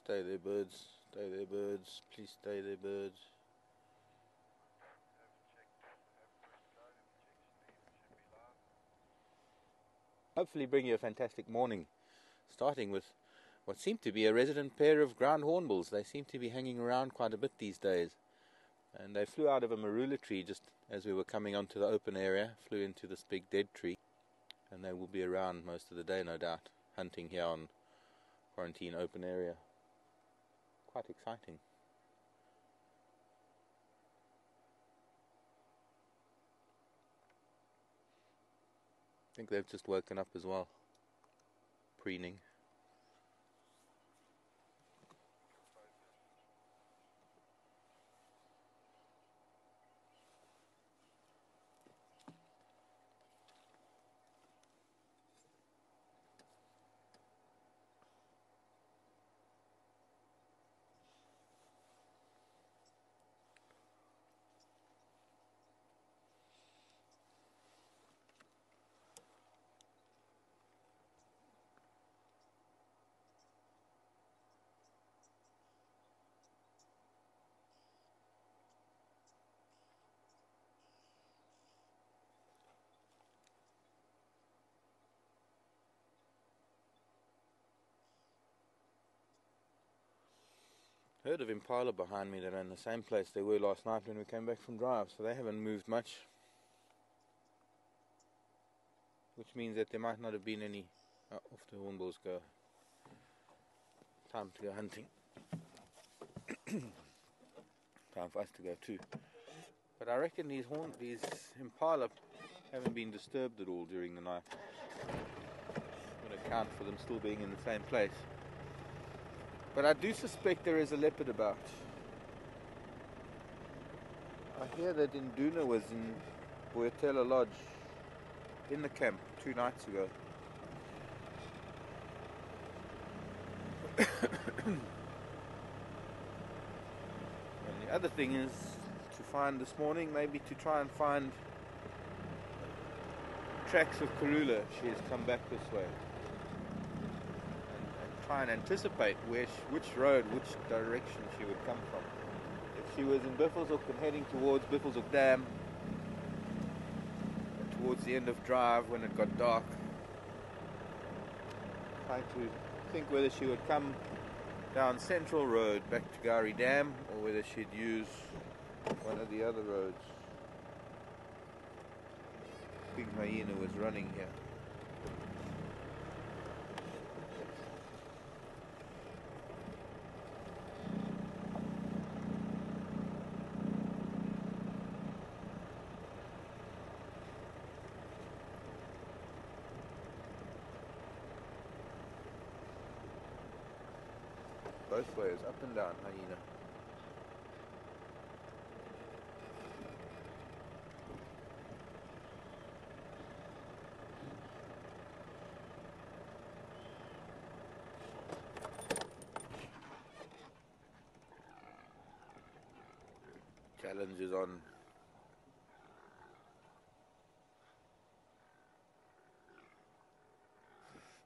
Stay there, birds. Stay there, birds. Please stay there, birds. Hopefully bring you a fantastic morning, starting with what seemed to be a resident pair of ground hornbills. They seem to be hanging around quite a bit these days. And they flew out of a marula tree just as we were coming onto the open area, flew into this big dead tree. And they will be around most of the day, no doubt, hunting here on quarantine open area. Quite exciting. I think they've just woken up as well, preening. Heard of impala behind me that are in the same place they were last night when we came back from drive, so they haven't moved much. Which means that there might not have been any. Off the hornbills go. Time to go hunting. Time for us to go too. But I reckon these impala haven't been disturbed at all during the night. Would account for them still being in the same place. But I do suspect there is a leopard about. I hear that Induna was in Boyatela Lodge in the camp 2 nights ago. And the other thing is to find this morning, maybe to try and find tracks of Karula. She has come back this way. Try and anticipate which road, which direction she would come from. If she was in Buffelshoek and heading towards Buffelshoek Dam, towards the end of drive when it got dark, trying to think whether she would come down Central Road back to Gari Dam or whether she'd use one of the other roads. Big hyena was running here. Both ways, up and down, hyena. Challenge is on.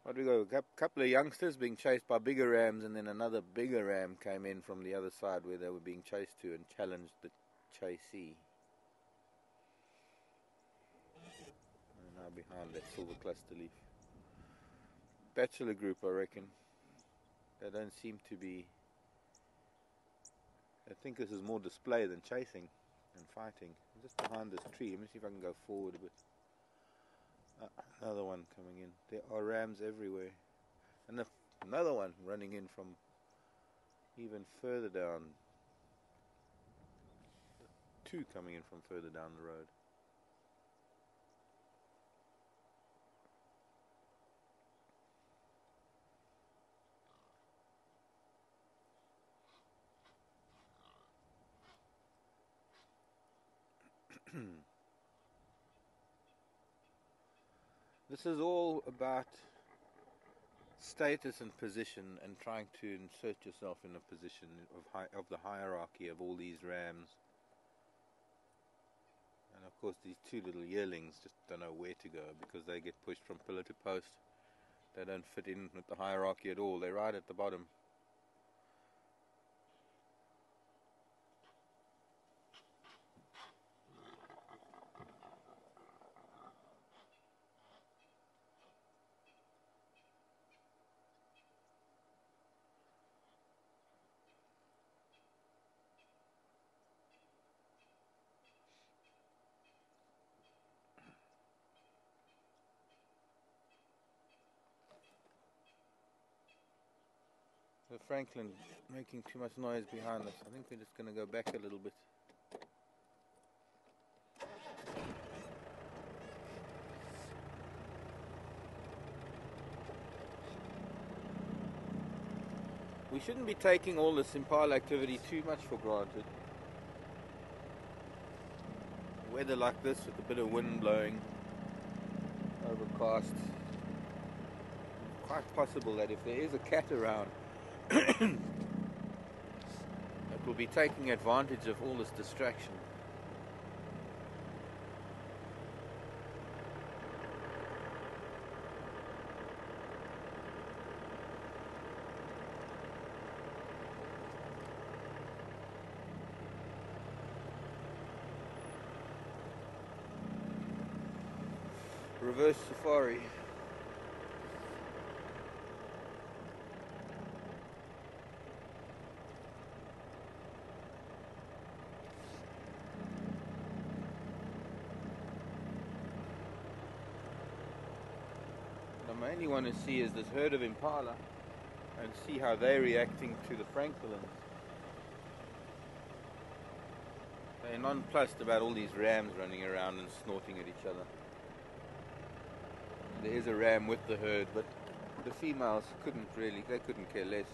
What we got? A couple of youngsters being chased by bigger rams, and then another bigger ram came in from the other side where they were being chased to and challenged the chasee. And now behind that silver cluster leaf. Bachelor group, I reckon. They don't seem to be. I think this is more display than chasing and fighting. I'm just behind this tree. Let me see if I can go forward a bit. Another one coming in. There are rams everywhere. And another one running in from even further down. 2 coming in from further down the road. This is all about status and position and trying to insert yourself in a position of the hierarchy of all these rams. And of course these 2 little yearlings just don't know where to go because they get pushed from pillar to post. They don't fit in with the hierarchy at all. They're right at the bottom. the Franklin making too much noise behind us. I think we're just going to go back a little bit. We shouldn't be taking all this impala activity too much for granted. Weather like this with a bit of wind blowing, overcast, quite possible that if there is a cat around, it will be taking advantage of all this distraction. Reverse safari. What I mainly want to see is this herd of impala and see how they're reacting to the francolins. They're nonplussed about all these rams running around and snorting at each other. There is a ram with the herd, but the females couldn't care less.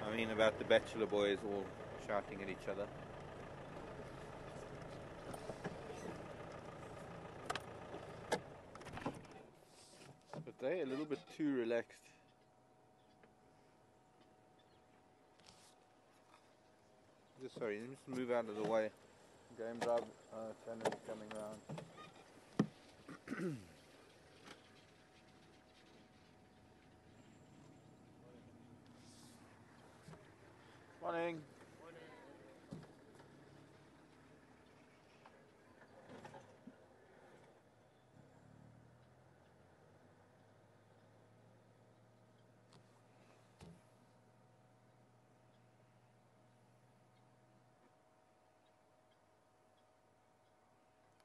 I mean about the bachelor boys all shouting at each other. But they're a little bit too relaxed. Sorry, let me just move out of the way. Game drive channel is coming round. Morning.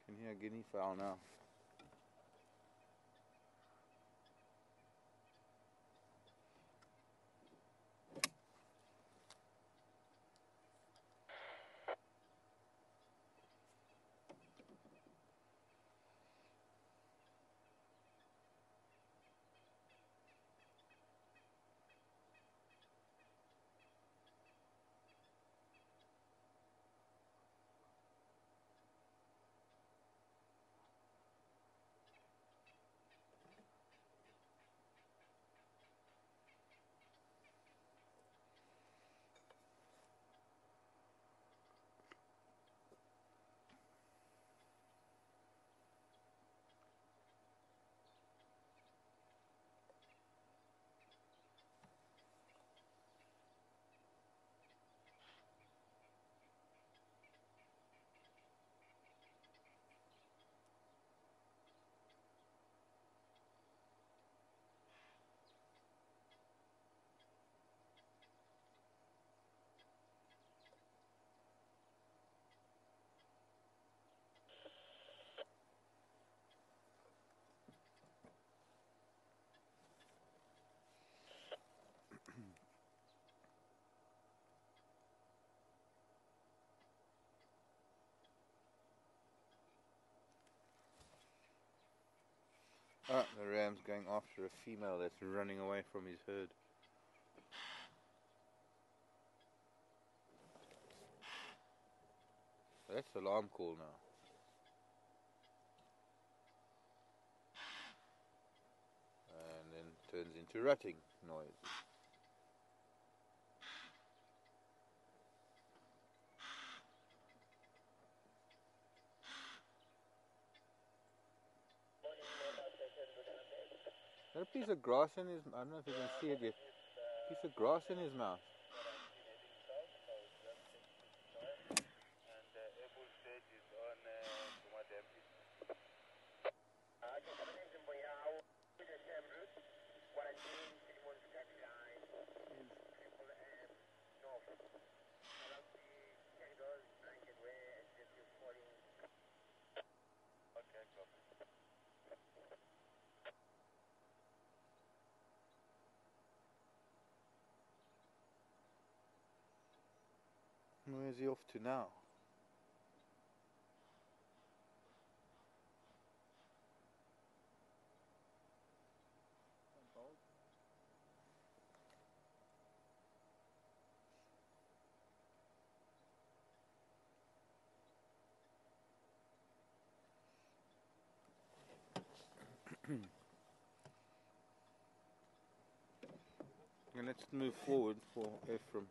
Can hear guinea fowl now. Ah, the ram's going after a female that's running away from his herd. That's the alarm call now. And then turns into rutting noise. Got a piece of grass in his, I don't know if you can see it yet, piece of grass in his mouth. Where's he off to now? And let's move forward for Ephraim.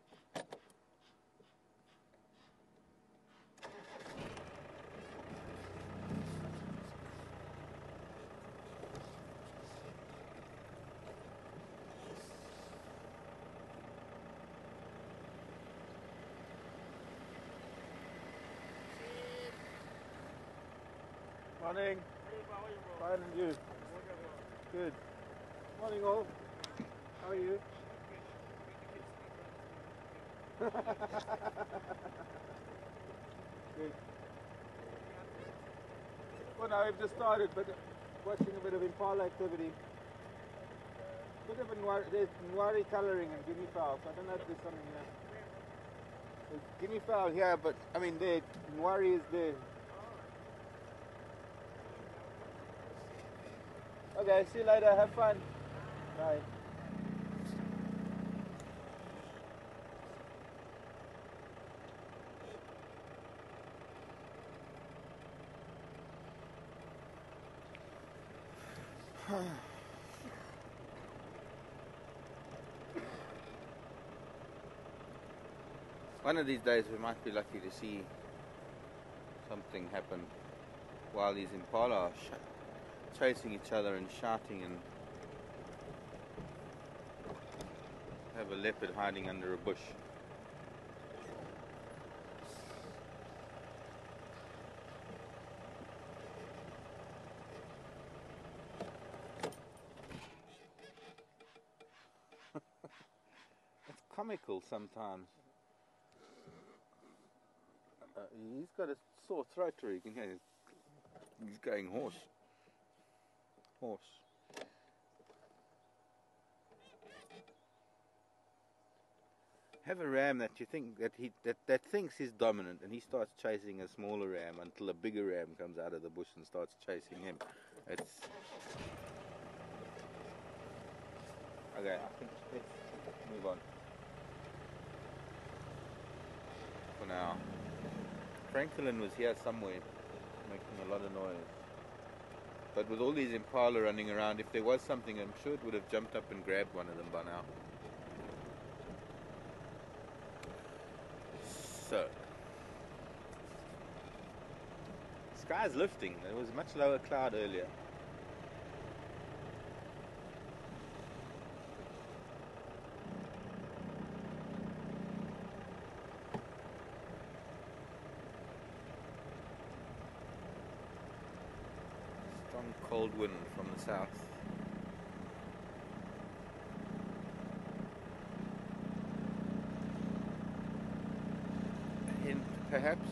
Morning. Fine, and you? Good. Morning all. How are you? Good. Well, no, I've just started, but watching a bit of impala activity. Bit of there's Nwari colouring and guinea fowl, so I don't know if there's something here. There's guinea fowl here, but I mean, there, Nwari is there. Okay, see you later, have fun. Bye. One of these days we might be lucky to see something happen while these impala are chasing each other and shouting, and have a leopard hiding under a bush. It's comical sometimes. He's got a sore throat, or you can hear he's going hoarse. Have a ram that you think that thinks he's dominant, and he starts chasing a smaller ram until a bigger ram comes out of the bush and starts chasing him. It's okay. I think let's move on for now. Franklin was here somewhere, making a lot of noise. But with all these impala running around, if there was something, I'm sure it would have jumped up and grabbed one of them by now. So, the sky's lifting. There was a much lower cloud earlier. Strong cold wind from the south. A hint, perhaps,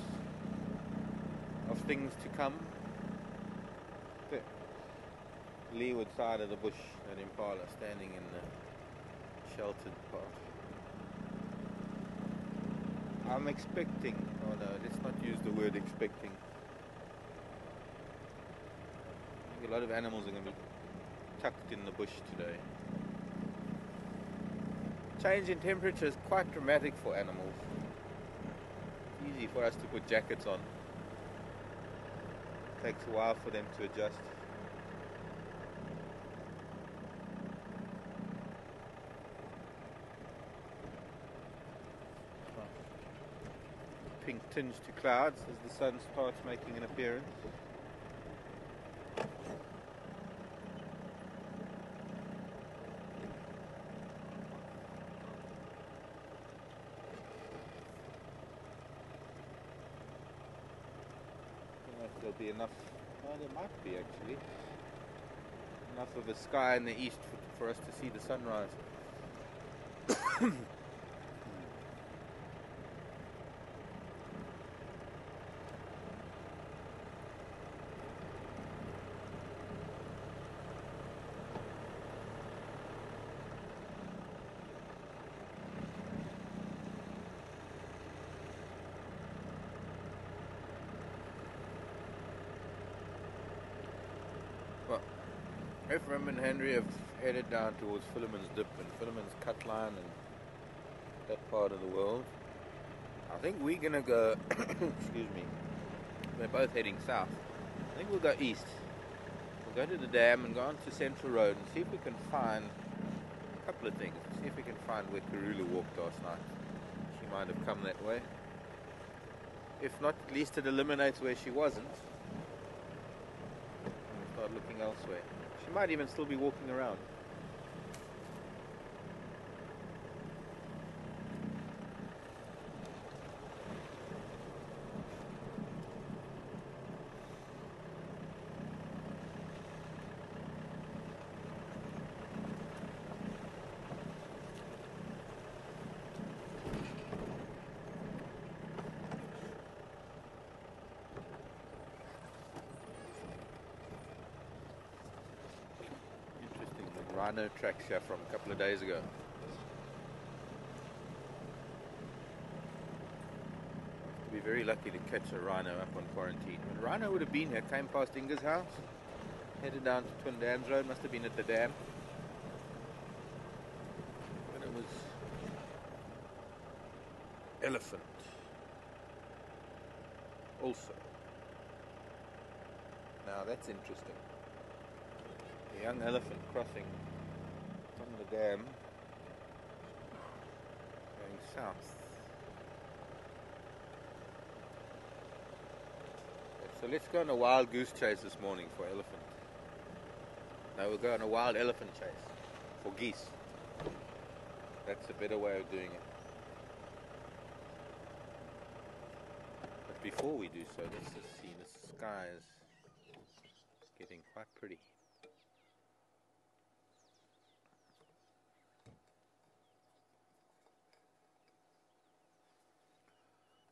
of things to come. The leeward side of the bush, that impala standing in the sheltered part. I'm expecting, oh no, let's not use the word expecting. A lot of animals are going to be tucked in the bush today. Change in temperature is quite dramatic for animals. It's easy for us to put jackets on. It takes a while for them to adjust. Pink tinge to clouds as the sun starts making an appearance. There'll be enough, well, there might be actually, enough of a sky in the east for us to see the sunrise. Ephraim and Henry have headed down towards Philemon's Dip and Philemon's Cutline and that part of the world. I think we're going to go, excuse me, they're both heading south. I think we'll go east. We'll go to the dam and go onto Central Road and see if we can find a couple of things. See if we can find where Karula walked last night. She might have come that way. If not, at least it eliminates where she wasn't. And we'll start looking elsewhere. She might even still be walking around. Rhino tracks here from a couple of days ago. Be very lucky to catch a rhino up on quarantine. But a rhino would have been here, came past Inga's house, headed down to Twin Dams Road, must have been at the dam. And it was elephant also. Now that's interesting. A young elephant crossing from the dam, going south. So let's go on a wild goose chase this morning for elephant. No, we'll go on a wild elephant chase for geese. That's a better way of doing it. But before we do so, let's just see, the sky is getting quite pretty.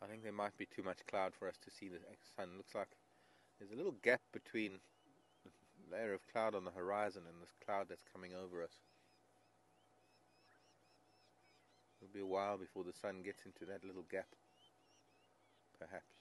I think there might be too much cloud for us to see the sun. Looks like there's a little gap between the layer of cloud on the horizon and this cloud that's coming over us. It'll be a while before the sun gets into that little gap, perhaps.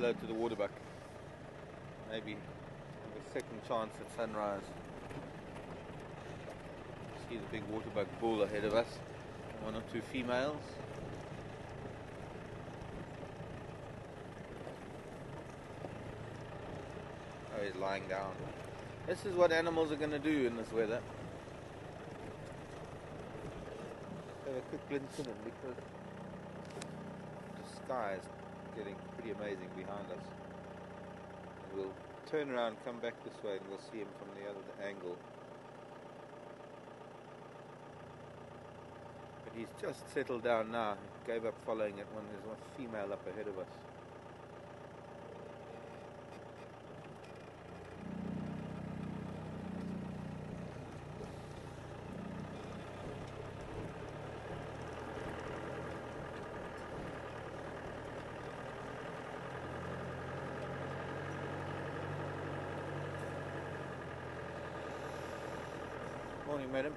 hello to the waterbuck. Maybe have a second chance at sunrise. See the big waterbuck bull ahead of us. One or two females. Oh, he's lying down. This is what animals are going to do in this weather. Have a quick glimpse in it because the sky is getting pretty amazing behind us. And we'll turn around, come back this way, and we'll see him from the other angle. But he's just settled down now. He gave up following it when there's one female up ahead of us. Morning, madam.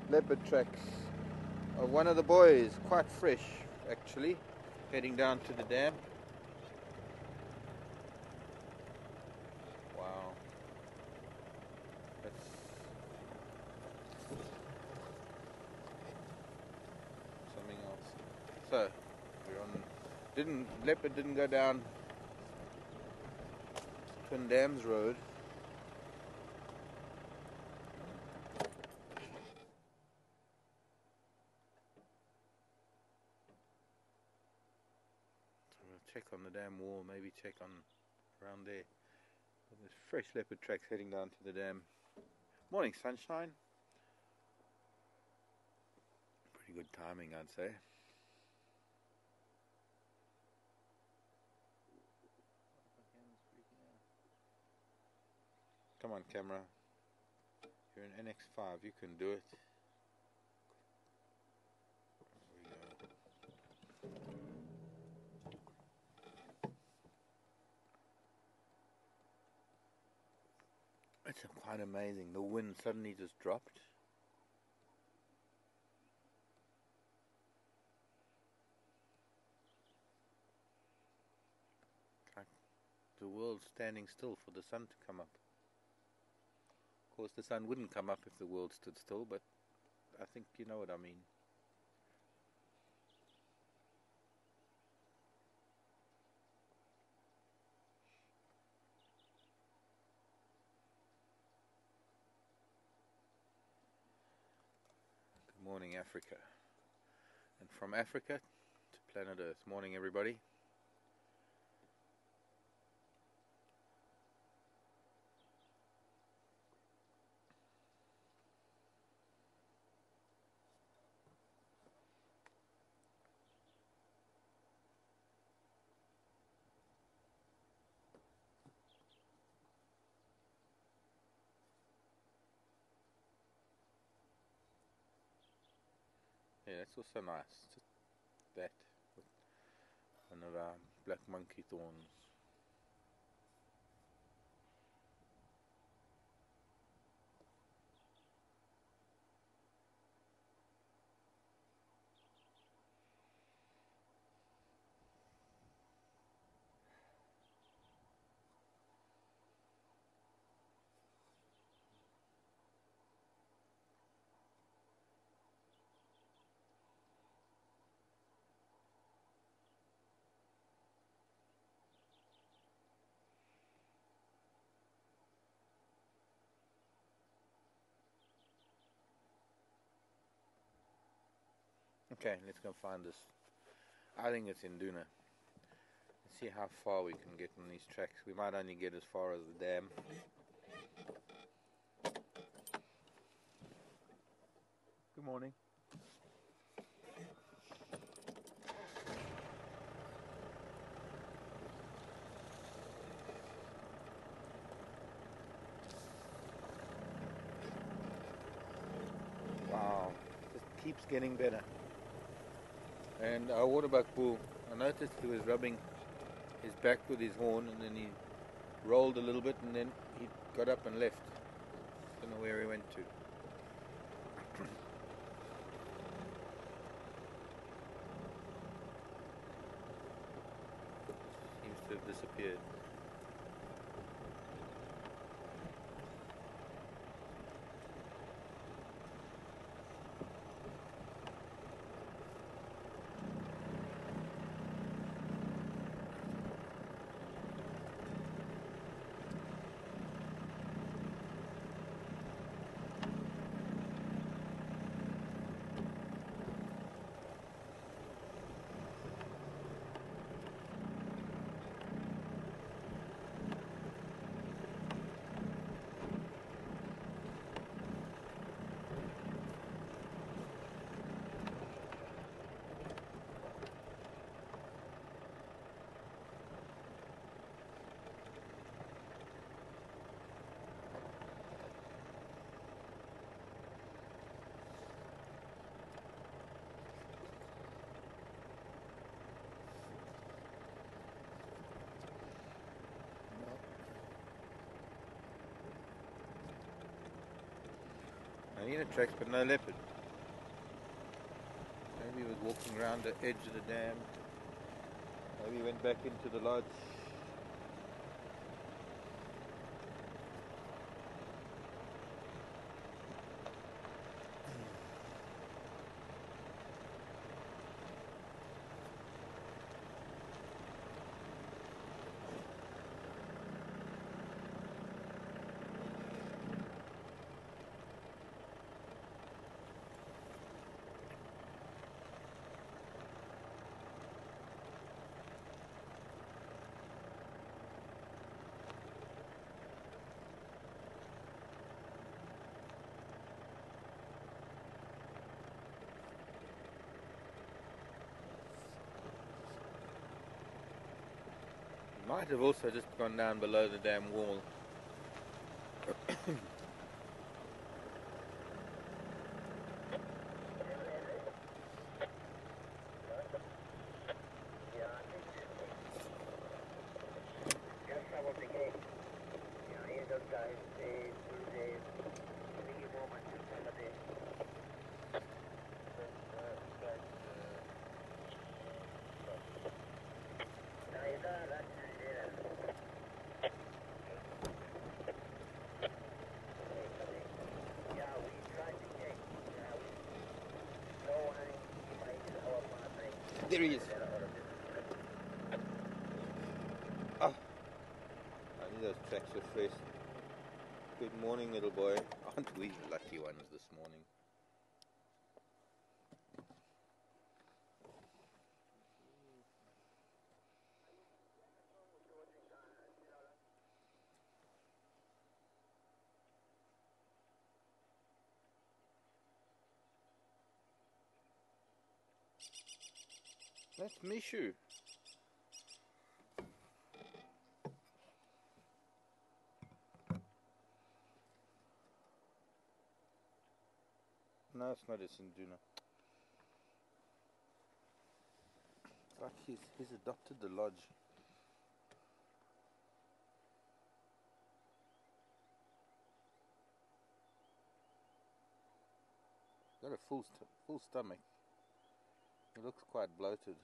Leopard tracks of one of the boys, quite fresh actually, heading down to the dam. Wow. That's something else. So we're on Leopard didn't go down Twin Dams Road. Check on the dam wall, maybe check on around there. There's fresh leopard tracks heading down to the dam. Morning sunshine. Pretty good timing, I'd say. Come on, camera. You're an NX5, you can do it. It's quite amazing. The wind suddenly just dropped. Like the world's standing still for the sun to come up. Of course, the sun wouldn't come up if the world stood still, but I think you know what I mean. Morning Africa, and from Africa to planet Earth. Morning everybody. Yeah, that's also nice. Just that with one of our black monkey thorns. Okay, let's go find this. I think it's Induna. Let's see how far we can get on these tracks. We might only get as far as the dam. Good morning. Wow, just keeps getting better. And our waterbuck bull, I noticed he was rubbing his back with his horn, and then he rolled a little bit, and then he got up and left. Don't know where he went to. Seems to have disappeared. Hyena tracks, but no leopard. Maybe he was walking around the edge of the dam. Maybe he went back into the lodge. Might have also just gone down below the dam wall. There he is. Oh, I knew those tracks were fresh. Good morning, little boy. Aren't we the lucky ones this morning? That's Mishu. No, it's not. It's Induna. It's like he's adopted the lodge. Got a full stomach. He looks quite bloated.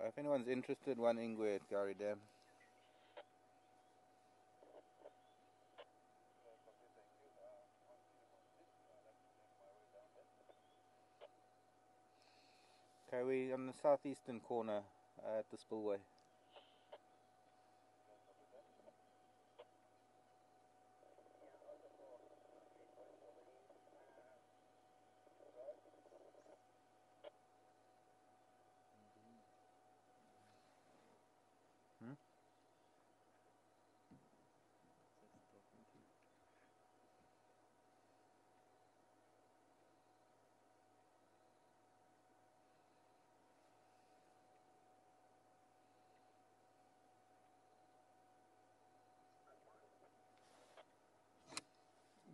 If anyone's interested, one ingwe at Gari Dam. Okay, we're on the southeastern corner at the spillway.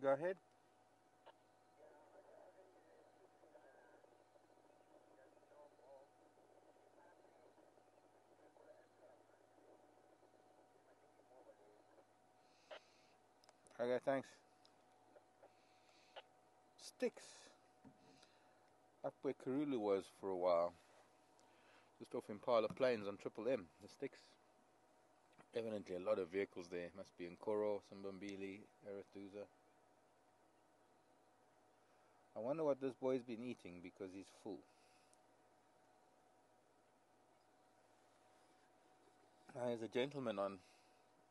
Go ahead. Okay, thanks. Sticks. Up where Karulu was for a while. Just off Impala Plains on Triple M. The Sticks. Evidently a lot of vehicles there. Must be in Koro, Simbambili, Arathusa. I wonder what this boy's been eating because he's full. There's a gentleman on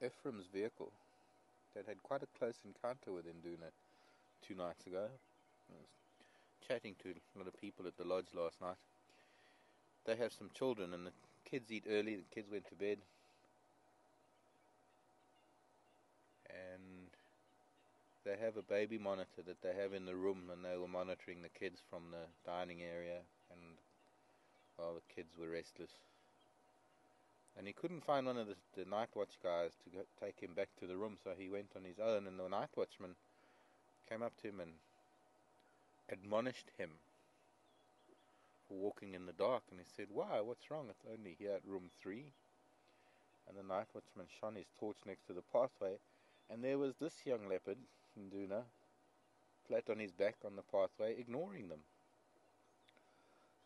Ephraim's vehicle that had quite a close encounter with Induna 2 nights ago. I was chatting to a lot of people at the lodge last night. They have some children and the kids eat early, the kids went to bed. And they have a baby monitor that they have in the room, and they were monitoring the kids from the dining area, and well, the kids were restless. And he couldn't find one of the night watch guys to take him back to the room, so he went on his own, and the night watchman came up to him and admonished him for walking in the dark, and he said, "Why? What's wrong? It's only here at room 3. And the night watchman shone his torch next to the pathway, and there was this young leopard, Induna, flat on his back on the pathway, ignoring them.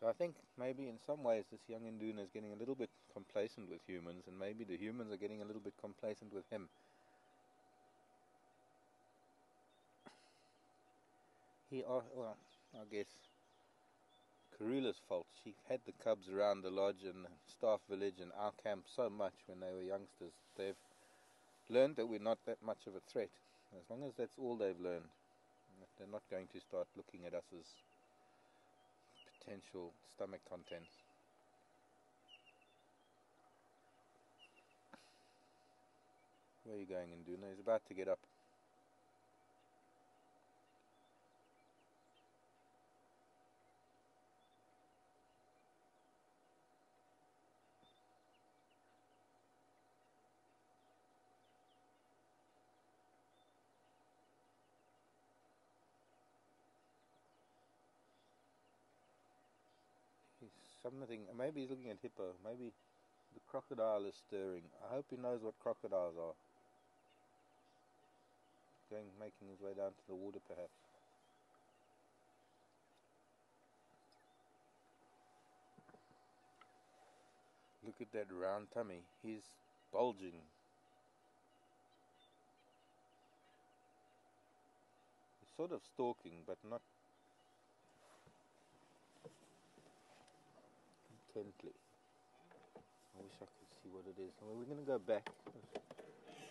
So I think maybe in some ways this young Induna is getting a little bit complacent with humans, and maybe the humans are getting a little bit complacent with him. Well, I guess Karula's fault. She had the cubs around the lodge and the staff village and our camp so much when they were youngsters. They've learned that we're not that much of a threat. As long as that's all they've learned, they're not going to start looking at us as potential stomach contents. Where are you going, Induna? He's about to get up. Maybe he's looking at hippo. Maybe the crocodile is stirring. I hope he knows what crocodiles are. Making his way down to the water, perhaps. Look at that round tummy. He's bulging. He's sort of stalking, but not intently. I wish I could see what it is. Well, we're going to go back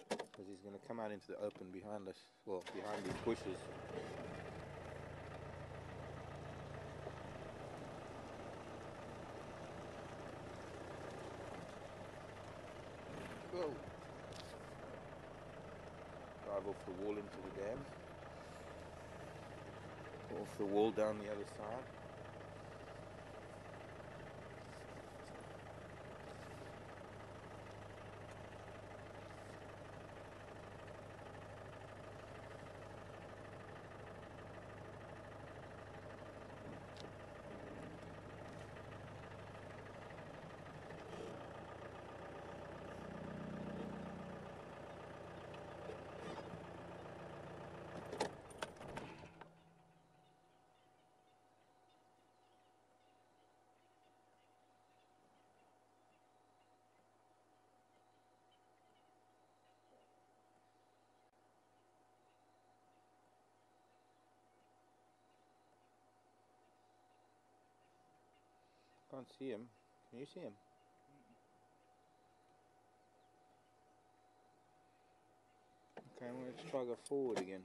because he's going to come out into the open behind us. Well, behind these bushes. Whoa. Drive off the wall into the dam. Off the wall down the other side. Can't see him. Can you see him? Okay, well, let's try go forward again.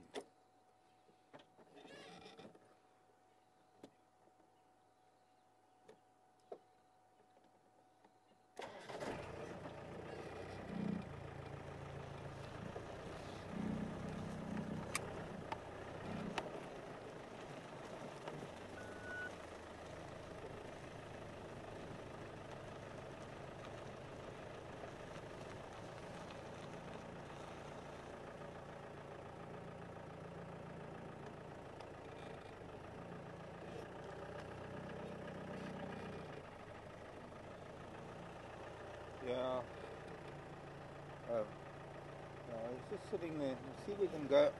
just sitting there. Let's see if we can go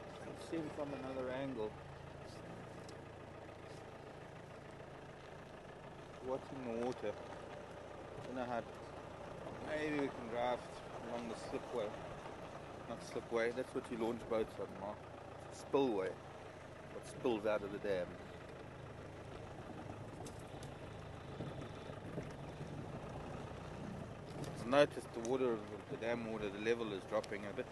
see him from another angle. Watching the water. Don't know how. Maybe we can drive along the slipway. Not slipway. That's what you launch boats on, Mark. Spillway. What spills out of the dam. I've noticed the water, the dam water, the level is dropping a bit.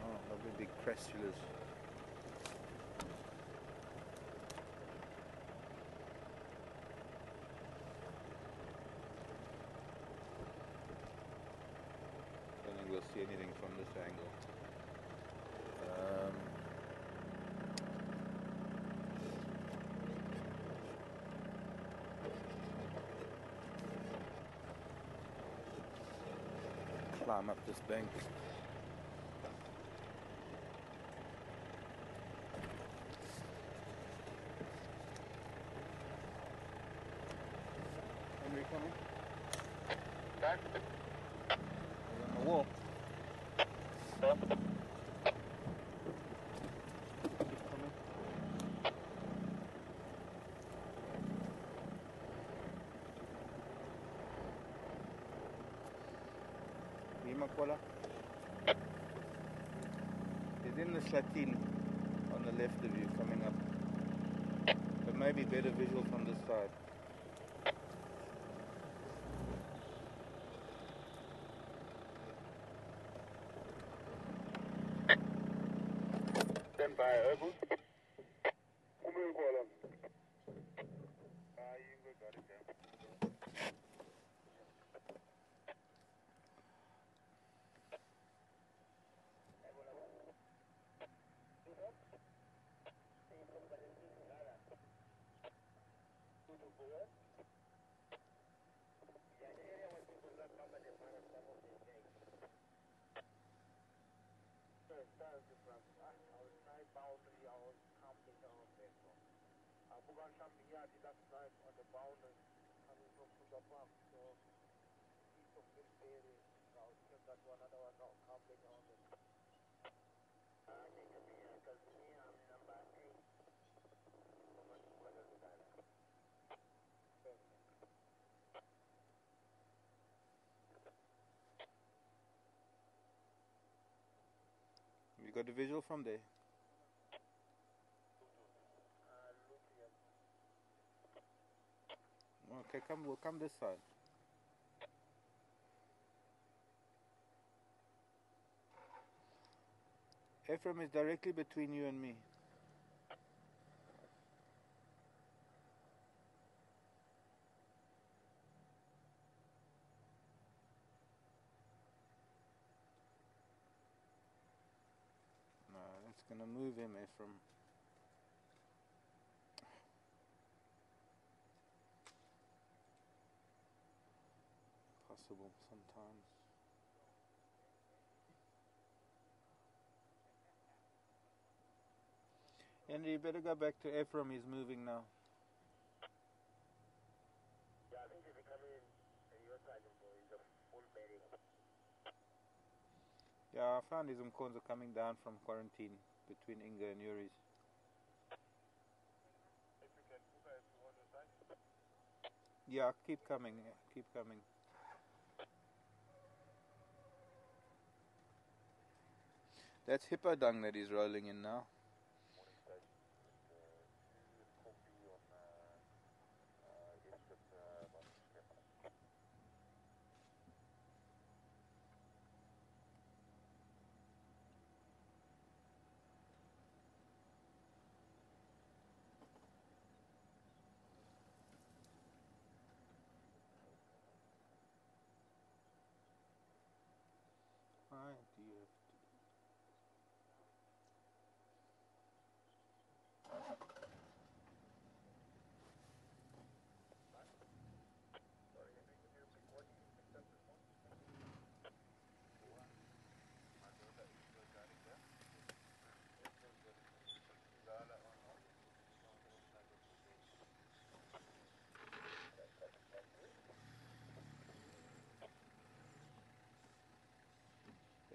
Oh, lovely big crastulas. Don't think we'll see anything from this angle. Climb up this bank. Henry coming? Back. He's on the wall. Keep coming. Makola. He's in the Slatin on the left of you coming up. But maybe better visual from this side. Stand by, over. On the boundary coming from the park, so east of this area, now check that one, another one now, complete on it. Number 8. You got the visual from there? Okay, we'll come this side. Ephraim is directly between you and me. No, that's gonna move him, Ephraim. Possible sometimes. Henry, you better go back to Ephraim, he's moving now. Yeah, I think he's coming in your side, he's a full bearing. Yeah, I found his Mkonzo coming down from quarantine between Inga and Yuri's. Yeah, keep coming, keep coming. That's hippo dung that he's rolling in now. Why do you have to?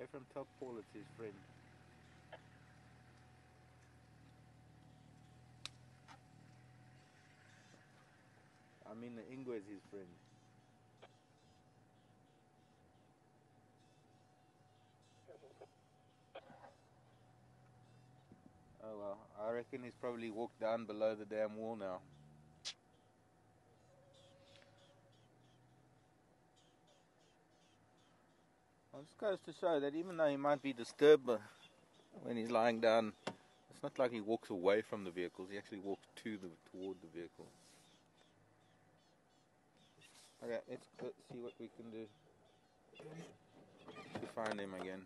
Ephraim, tell Paul it's his friend. I mean, the Ingo is his friend. Oh well, I reckon he's probably walked down below the damn wall now. Well, this goes to show that even though he might be disturbed when he's lying down, it's not like he walks away from the vehicles, he actually walks toward the vehicle. Okay, let's see what we can do to find him again.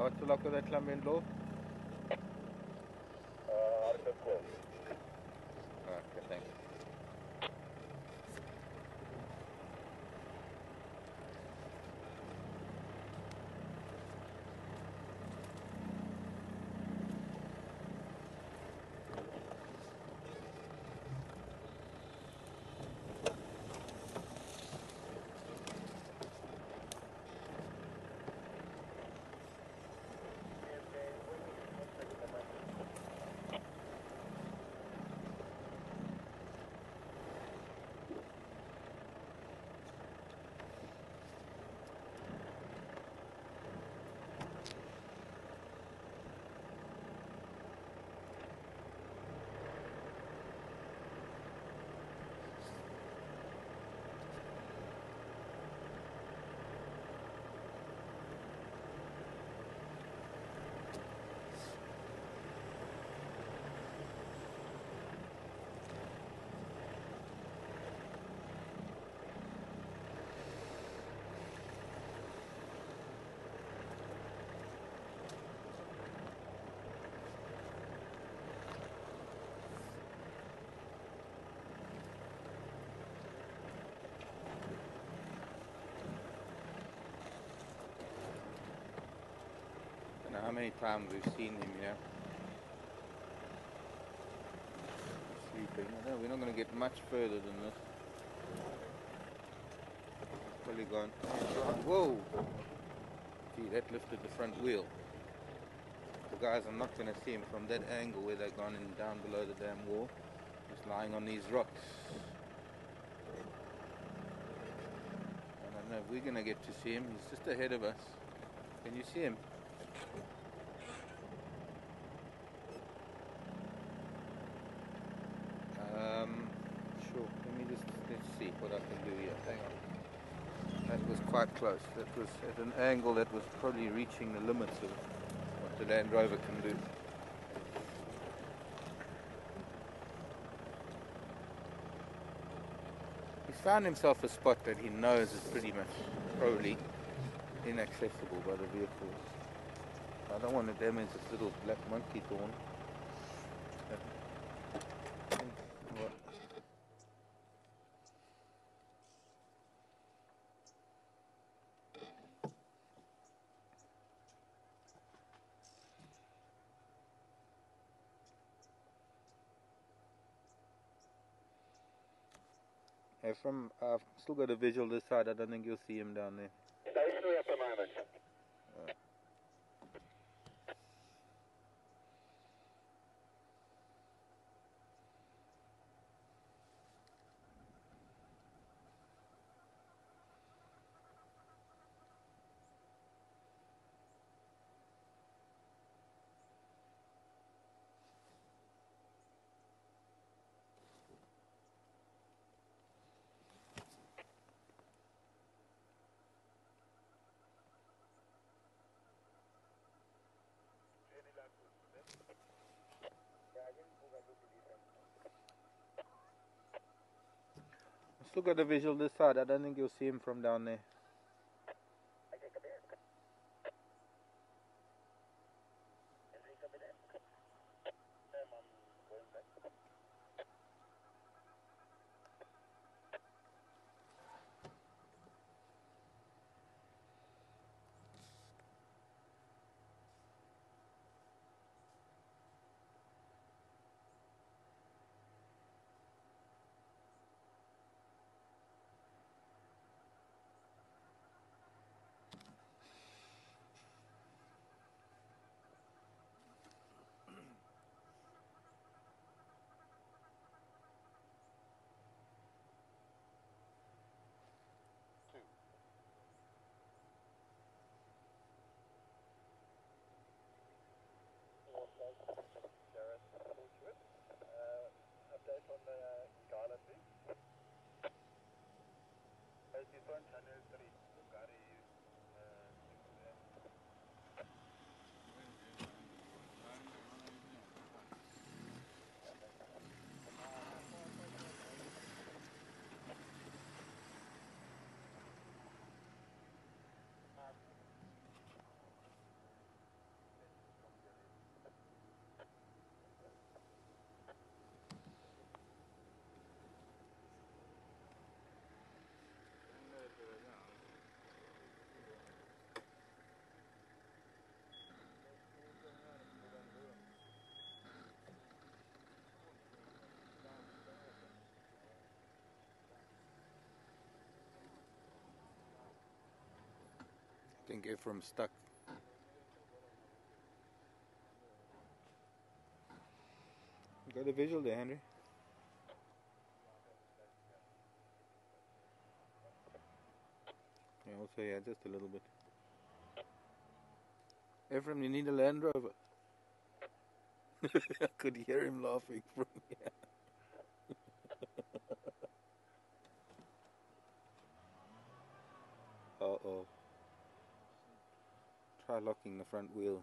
What's the luck with that Columbia law? Article 12. Okay, thanks. I don't know how many times we've seen him, you know, sleeping. I know we're not going to get much further than this. It's probably gone. Whoa! Gee, that lifted the front wheel. The guys are not going to see him from that angle where they've gone in down below the damn wall. Just lying on these rocks. I don't know if we're going to get to see him. He's just ahead of us. Can you see him? Sure. Let's see what I can do here. Hang on. That was quite close. That was at an angle that was probably reaching the limits of what the Land Rover can do. He's found himself a spot that he knows is pretty much probably inaccessible by the vehicles. I don't want to damage this little black monkey thorn. I've still got a visual this side. I don't think you'll see him down there. Stationary at the moment. I've still got a visual this side. I don't think you'll see him from down there. think Ephraim's stuck. Got a visual there, Henry. Yeah, also, yeah, just a little bit. Ephraim, you need a Land Rover. I could hear him laughing from here. Uh-oh. Try locking the front wheels.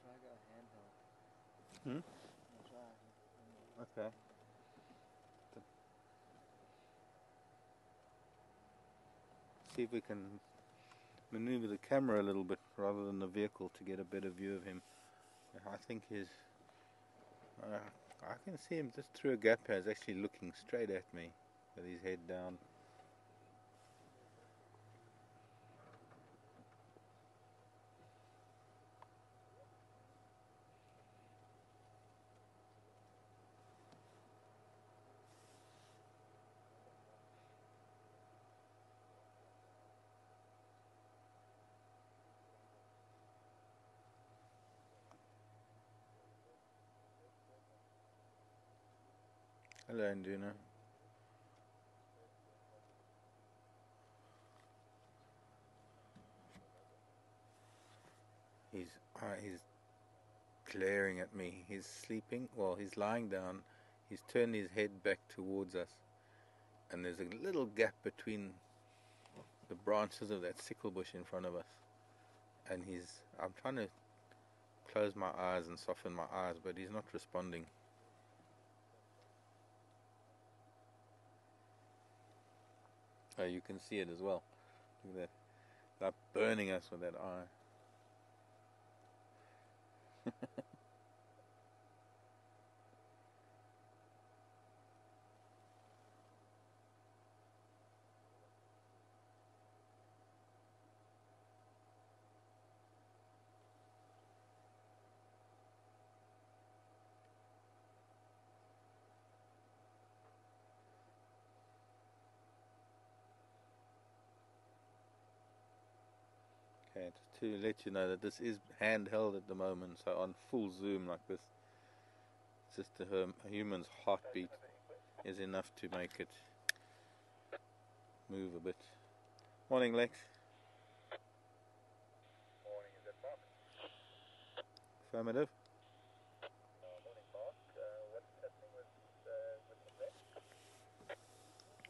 Try go handheld. Hmm? Try. Okay. See if we can maneuver the camera a little bit rather than the vehicle to get a better view of him. I think his... I can see him just through a gap here. He's actually looking straight at me with his head down. Hello, Induna. He's glaring at me. He's sleeping. Well, he's lying down. He's turned his head back towards us. And there's a little gap between the branches of that sickle bush in front of us. And I'm trying to close my eyes and soften my eyes, but he's not responding. Oh, you can see it as well. Look at that. They're burning us with that eye. Okay, just to let you know that this is handheld at the moment, so on full zoom like this, just a human's heartbeat is enough to make it move a bit. Morning, Lex. Morning, is it Mark? Affirmative. Morning, Mark. What's happening with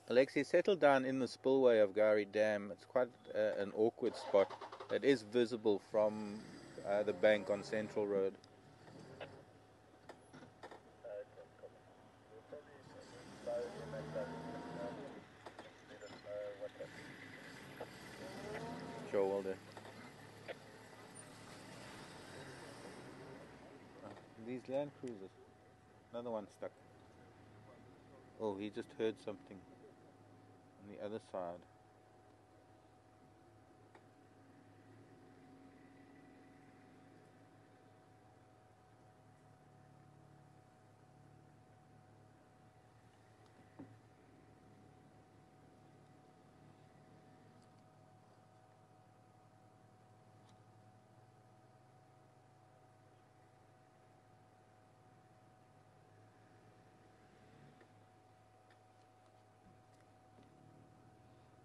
the wreck? Alexi, settle down in the spillway of Gari Dam. It's quite an awkward spot. It is visible from the bank on Central Road. We'll probably move slowly in that direction. Let us know what's happening. Sure, will do. These Land Cruisers. Another one stuck. Oh, he just heard something on the other side.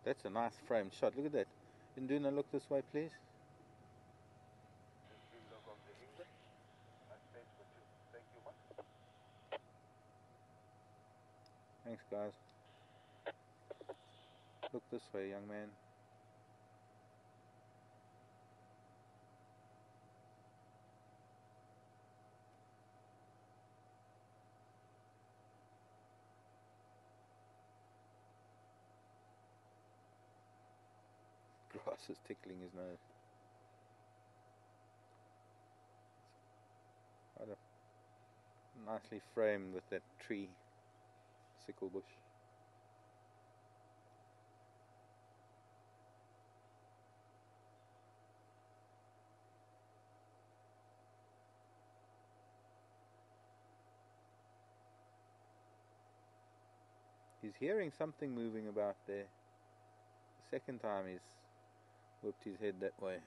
That's a nice frame shot. Look at that. Induna, look this way, please. Thanks, guys. Look this way, young man. Grass is tickling his nose. Quite a nicely framed with that tree, sickle bush. He's hearing something moving about there. The second time he's whipped his head that way.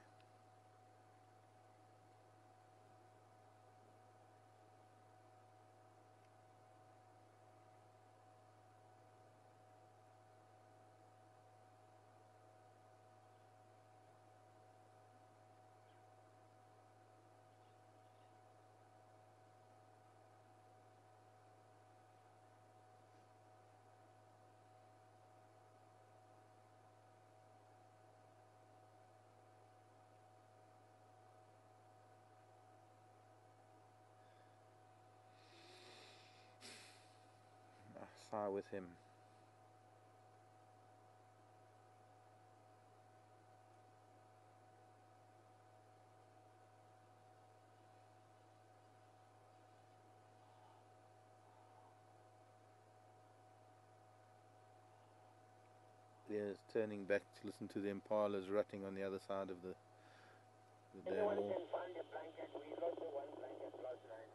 Sigh with him. There's turning back to listen to the impalas rutting on the other side of the dam wall. Anyone can find a blanket. We lost the one blanket last night.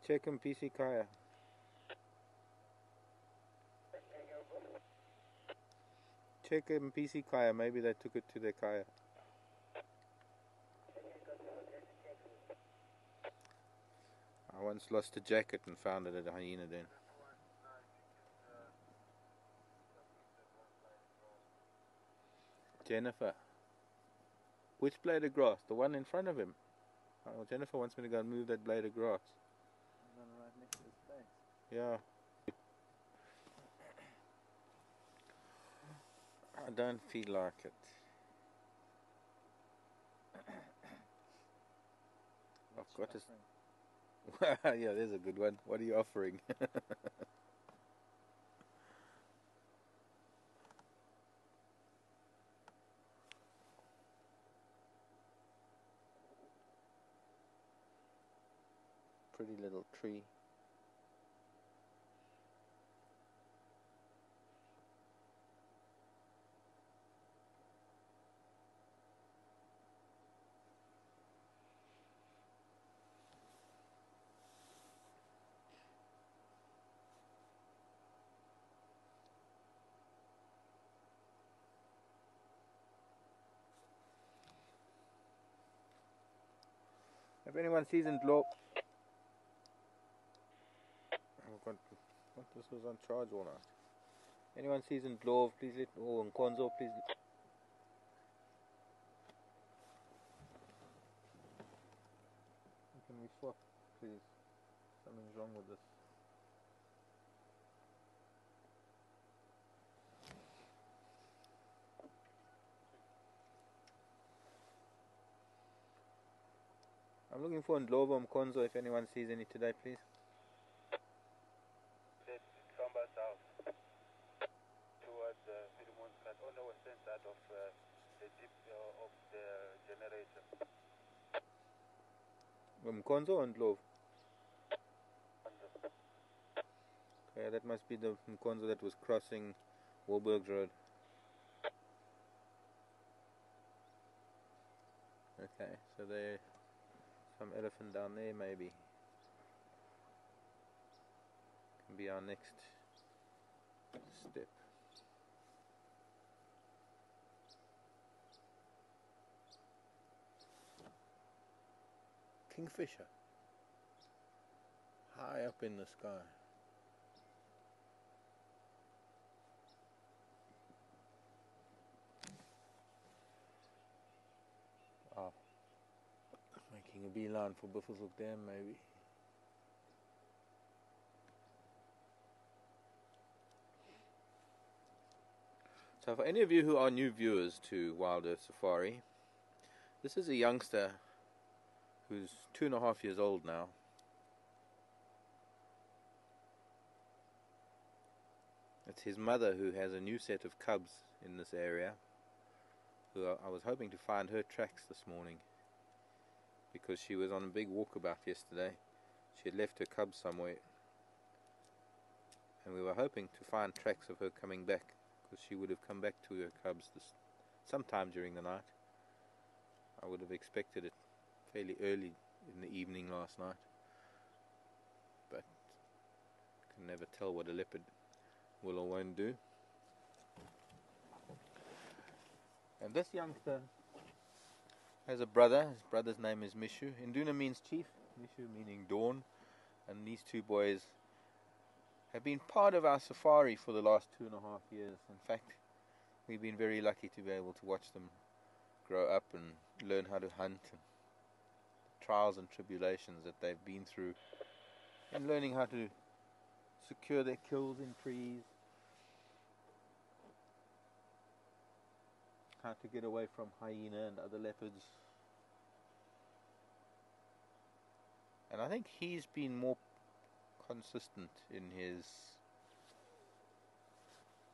Check him, PC Kaya. Check him, PC Kaya. Maybe they took it to their Kaya. I once lost a jacket and found it at a hyena den. Jennifer. Which blade of grass? The one in front of him? Oh, Jennifer wants me to go and move that blade of grass. The one right next to his face. Yeah. I don't feel like it. I've got to... Yeah, there's a good one. What are you offering? Pretty little tree. If anyone sees in Globe, this was on charge all night. Anyone sees in Globe, please let me. Oh, in Konzo, please. Can we swap, please? Something's wrong with this. I'm looking for Ndlovu Mkonzo. If anyone sees any today, please. Somebody south towards Philmon's cut on the western side of the deep of the generator. Mkonzo or Ndlovu? Okay, that must be the Mkonzo that was crossing Warburg Road. Okay, so there's some elephant down there, maybe. Can be our next step. Kingfisher. High up in the sky. Oh. Making a beeline for Buffelshoek Dam, maybe. So for any of you who are new viewers to Wild Earth Safari, this is a youngster who's 2.5 years old now. It's his mother who has a new set of cubs in this area, who I was hoping to find her tracks this morning, because she was on a big walkabout yesterday. She had left her cubs somewhere, and we were hoping to find tracks of her coming back, because she would have come back to her cubs sometime during the night. I would have expected it fairly early in the evening last night, can never tell what a leopard will or won't do. And this youngster has a brother. His brother's name is Mishu. Induna means chief, Mishu meaning dawn. And these two boys have been part of our safari for the last 2.5 years. In fact, we've been very lucky to be able to watch them grow up and learn how to hunt, and the trials and tribulations that they've been through, and learning how to secure their kills in trees, how to get away from hyena and other leopards. And I think he's been more consistent in his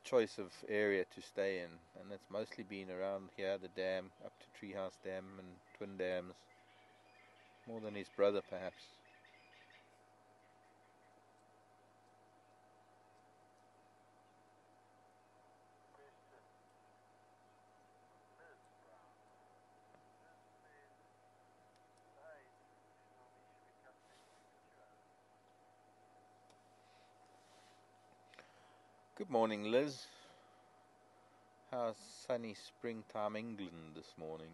choice of area to stay in, and it's mostly been around here, the dam, up to Treehouse Dam and Twin Dams, more than his brother perhaps. Good morning, Liz. How's sunny springtime England this morning?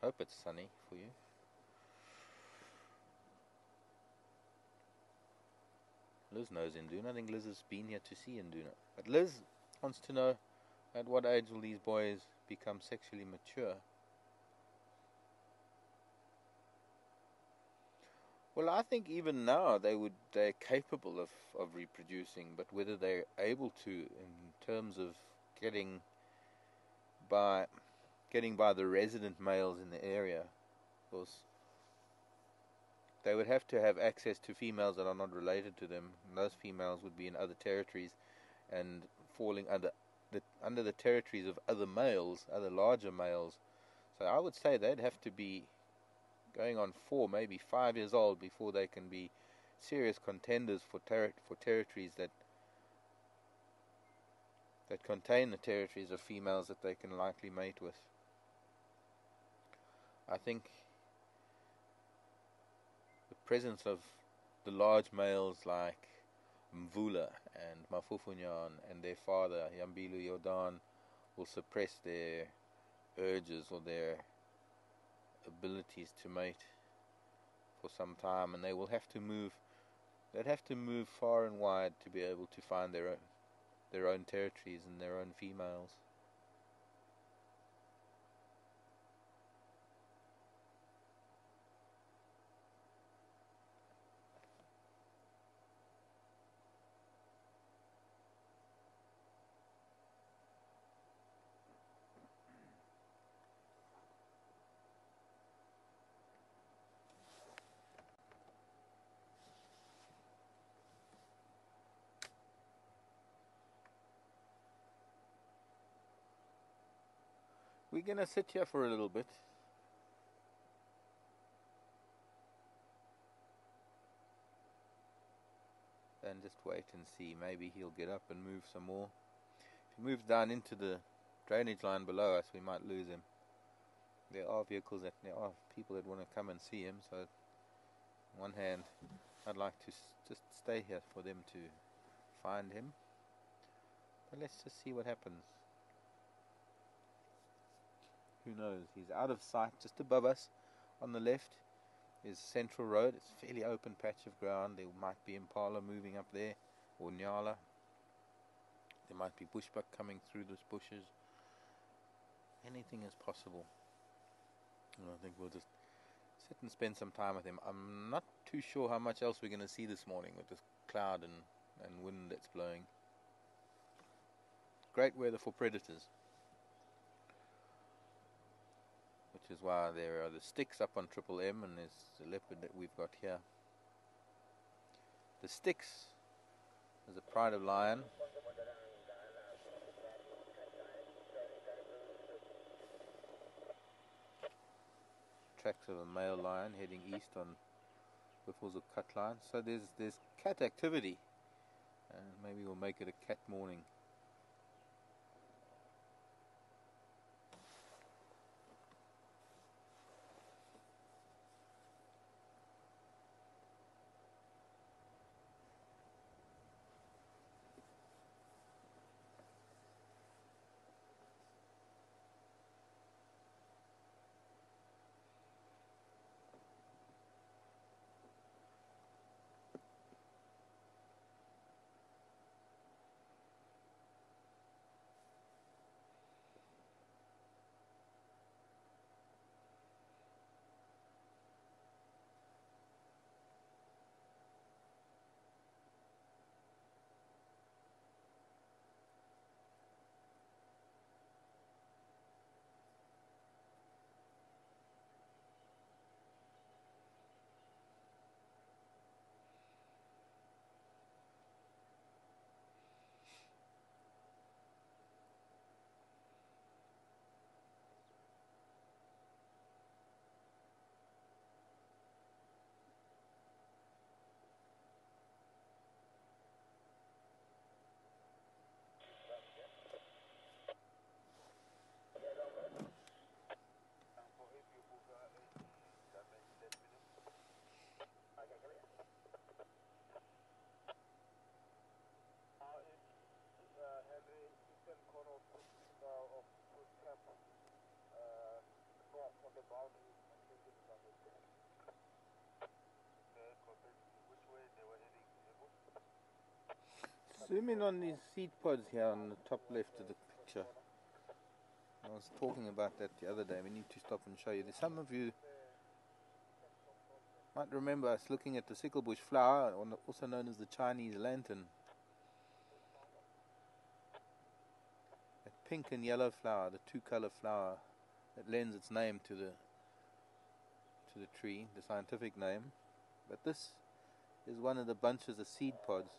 Hope it's sunny for you. Liz knows Induna. I think Liz has been here to see Induna. But Liz wants to know, at what age will these boys become sexually mature? Well, I think even now they're capable of reproducing, but whether they're able to in terms of getting by the resident males in the area, because they would have to have access to females that are not related to them, and those females would be in other territories and falling under the territories of other males, other larger males. So I would say they'd have to be going on 4, maybe 5 years old before they can be serious contenders for territories that contain the territories of females that they can likely mate with. I think the presence of the large males like Mvula and Mafufunyan and their father Yambilu Yodan will suppress their urges or their abilities to mate for some time, and they will have to move. They'd have to move far and wide to be able to find their own territories and their own females. We're going to sit here for a little bit. And just wait and see. Maybe he'll get up and move some more. If he moves down into the drainage line below us, we might lose him. There are people that want to come and see him. So, on one hand, I'd like to just stay here for them to find him. But let's just see what happens. Who knows? He's out of sight. Just above us on the left is Central Road. It's a fairly open patch of ground. There might be impala moving up there, or nyala. There might be bushbuck coming through those bushes. Anything is possible. And I think we'll just sit and spend some time with him. I'm not too sure how much else we're going to see this morning with this cloud and wind that's blowing. Great weather for predators. Which is why there are the sticks up on Triple M, and there's the leopard that we've got here. The sticks is a pride of lion. Tracks of a male lion heading east on Whiffles of cut line. So there's cat activity, and maybe we'll make it a cat morning. Which way they were heading? Zoom in on these seed pods here on the top left of the picture. I was talking about that the other day. We need to stop and show you. Some of you might remember us looking at the sicklebush flower, also known as the Chinese lantern. That pink and yellow flower, the two-color flower that lends its name to the tree, the scientific name. But this is one of the bunches of seed pods.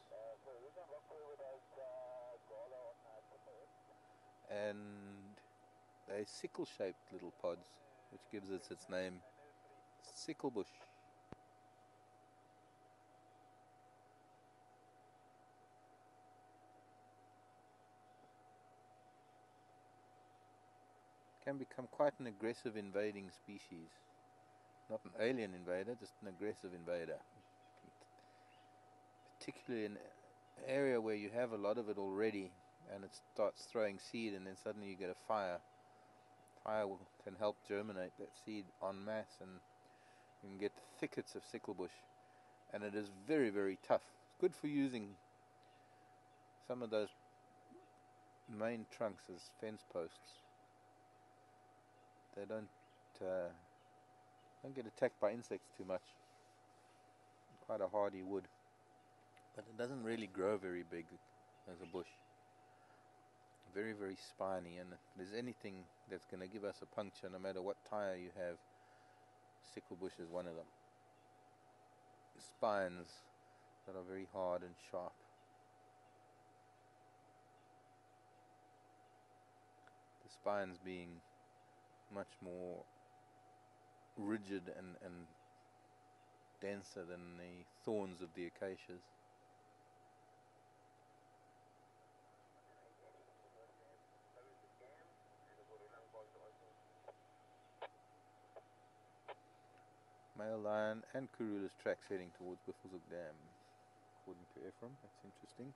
And they're sickle-shaped little pods, which gives it its name, sicklebush. Can become quite an aggressive invading species. Not an alien invader, just an aggressive invader. Particularly in an area where you have a lot of it already and it starts throwing seed, and then suddenly you get a fire. Fire can help germinate that seed en masse, and you can get thickets of sicklebush. And it is very, very tough. It's good for using some of those main trunks as fence posts. They don't get attacked by insects too much. Quite a hardy wood, but it doesn't really grow very big as a bush. Very, very spiny, and if there's anything that's going to give us a puncture, no matter what tire you have, sicklebush is one of them. Spines that are very hard and sharp. The spines being much more rigid and denser than the thorns of the acacias. Male lion and Karula's tracks heading towards Buffelshoek Dam, according to Ephraim. That's interesting.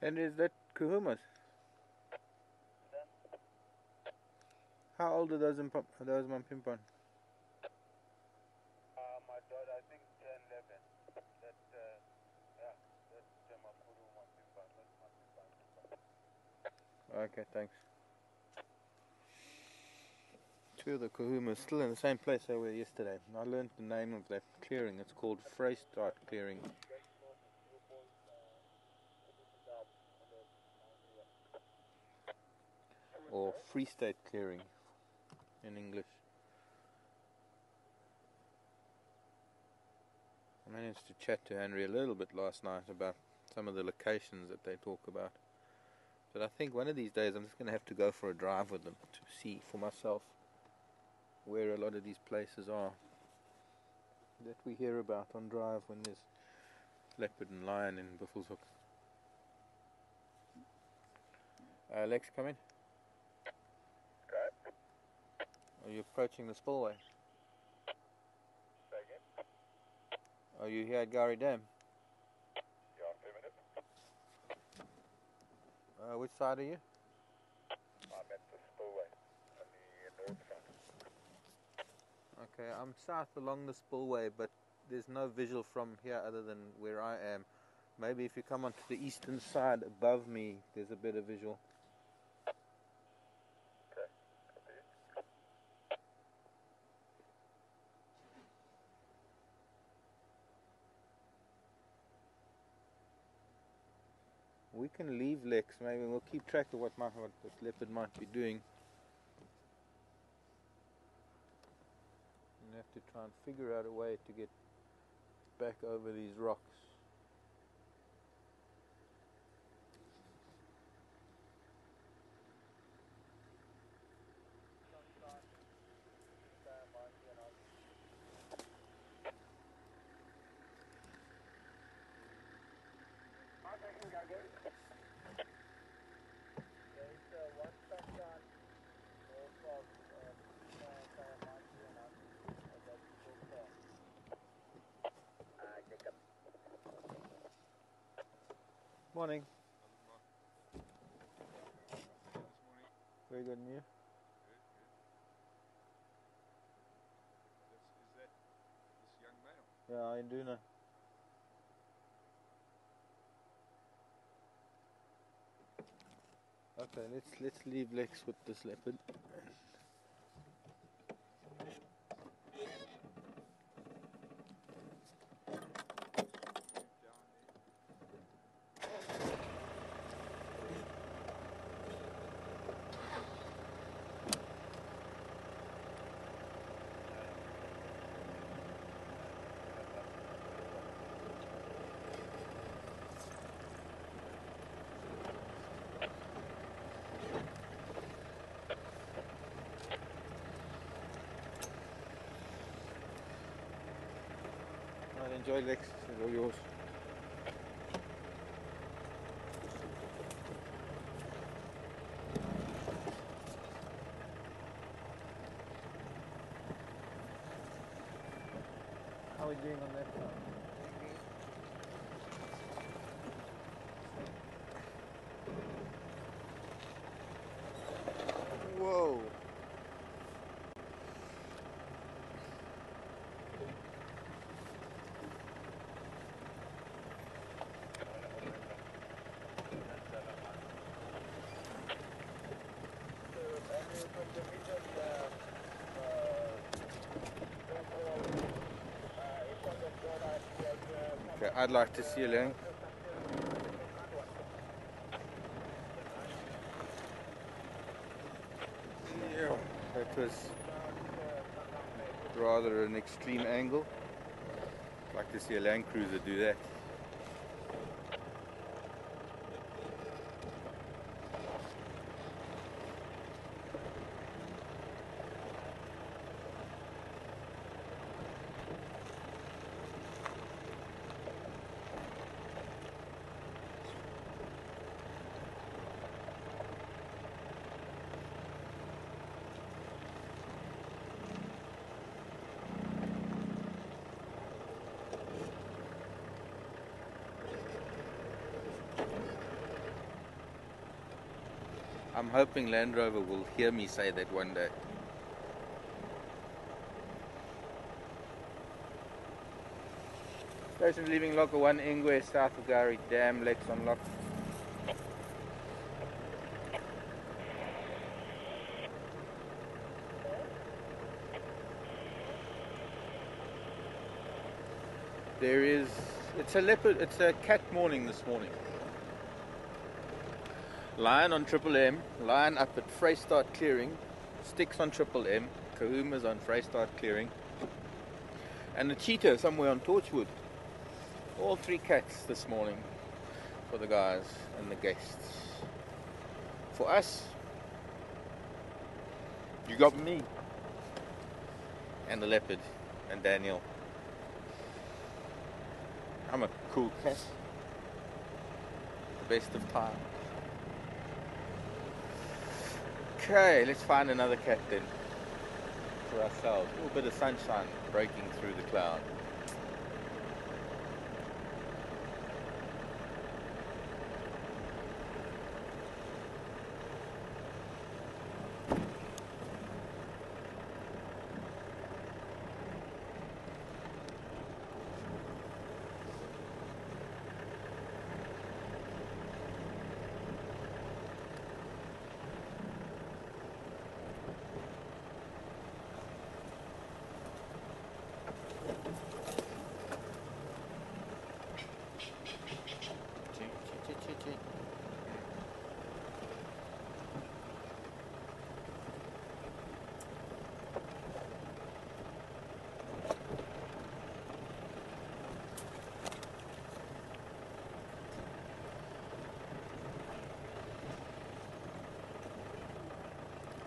And is that Kuhumas? How old are those Mampimpon? My daughter, I think 10, 11. Yeah, that's Jamakuru Mampimpa, not Mampimpa. Okay, thanks. Two of the Kuhumas still in the same place they were yesterday. I learned the name of that clearing. It's called Freystart Clearing. Or Free State Clearing in English. I managed to chat to Henry a little bit last night about some of the locations that they talk about. But I think one of these days I'm just going to have to go for a drive with them to see for myself where a lot of these places are that we hear about on drive when there's leopard and lion in Buffelshoek. Lex, come in. Okay. Are you approaching the spillway? Second. Are you here at Gari Dam? Yeah, 2 minutes. Which side are you? I'm at the spillway on the north front. Okay, I'm south along the spillway, but there's no visual from here other than where I am. Maybe if you come onto the eastern side above me, there's a better visual. Okay. We can leave Lex, maybe we'll keep track of what this leopard might be doing. And have to try and figure out a way to get back over these rocks. Morning. Very good, and you? Is that this young male? Yeah, Induna. Okay, let's leave Lex with this leopard. Enjoy, Lex. It's all yours. How are we doing on that side? Whoa! Okay, I'd like to see a link. Yeah, that was rather an extreme angle. I'd like to see a Land Cruiser do that. I'm hoping Land Rover will hear me say that one day. Station leaving locker 1 Ingwe south of Gowrie Dam, Lex unlocked. It's a leopard, it's a cat morning this morning. Lion on Triple M, Lion up at Freystart Clearing, Sticks on Triple M, Kahuma's on Freystart Clearing, and a cheetah somewhere on Torchwood. All 3 cats this morning for the guys and the guests. For us, you got me and the leopard and Daniel. I'm a cool cat. The best of times. Okay, let's find another cat then for ourselves. A little bit of sunshine breaking through the cloud.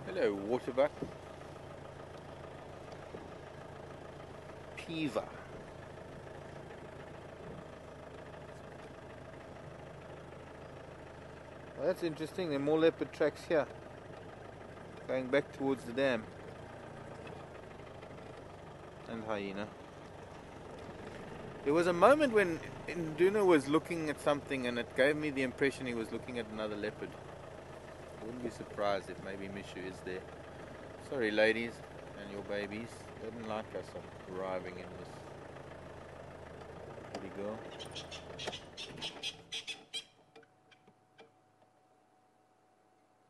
Hello, waterbuck. Peaver. Well, that's interesting. There are more leopard tracks here, going back towards the dam. And hyena. There was a moment when Induna was looking at something and it gave me the impression he was looking at another leopard. I wouldn't be surprised if maybe Mishu is there. Sorry ladies and your babies, they didn't like us arriving in this pretty girl.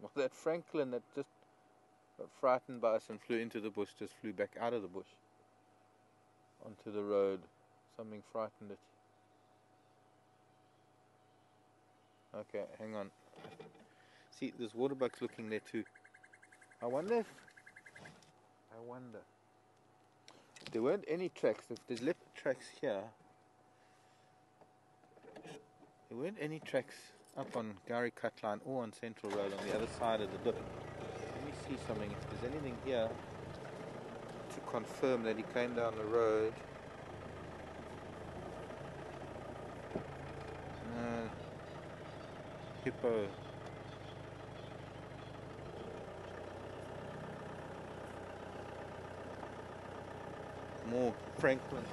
Well, that Franklin that just got frightened by us and flew into the bush just flew back out of the bush onto the road. Something frightened it. Okay, hang on. See, there's waterbucks looking there too. I wonder if there weren't any tracks. If there's leopard tracks here, there weren't any tracks up on Gowrie Cutline or on Central Road on the other side of the dip. Let me see something. If there's anything here to confirm that he came down the road. Hippo. More Franklin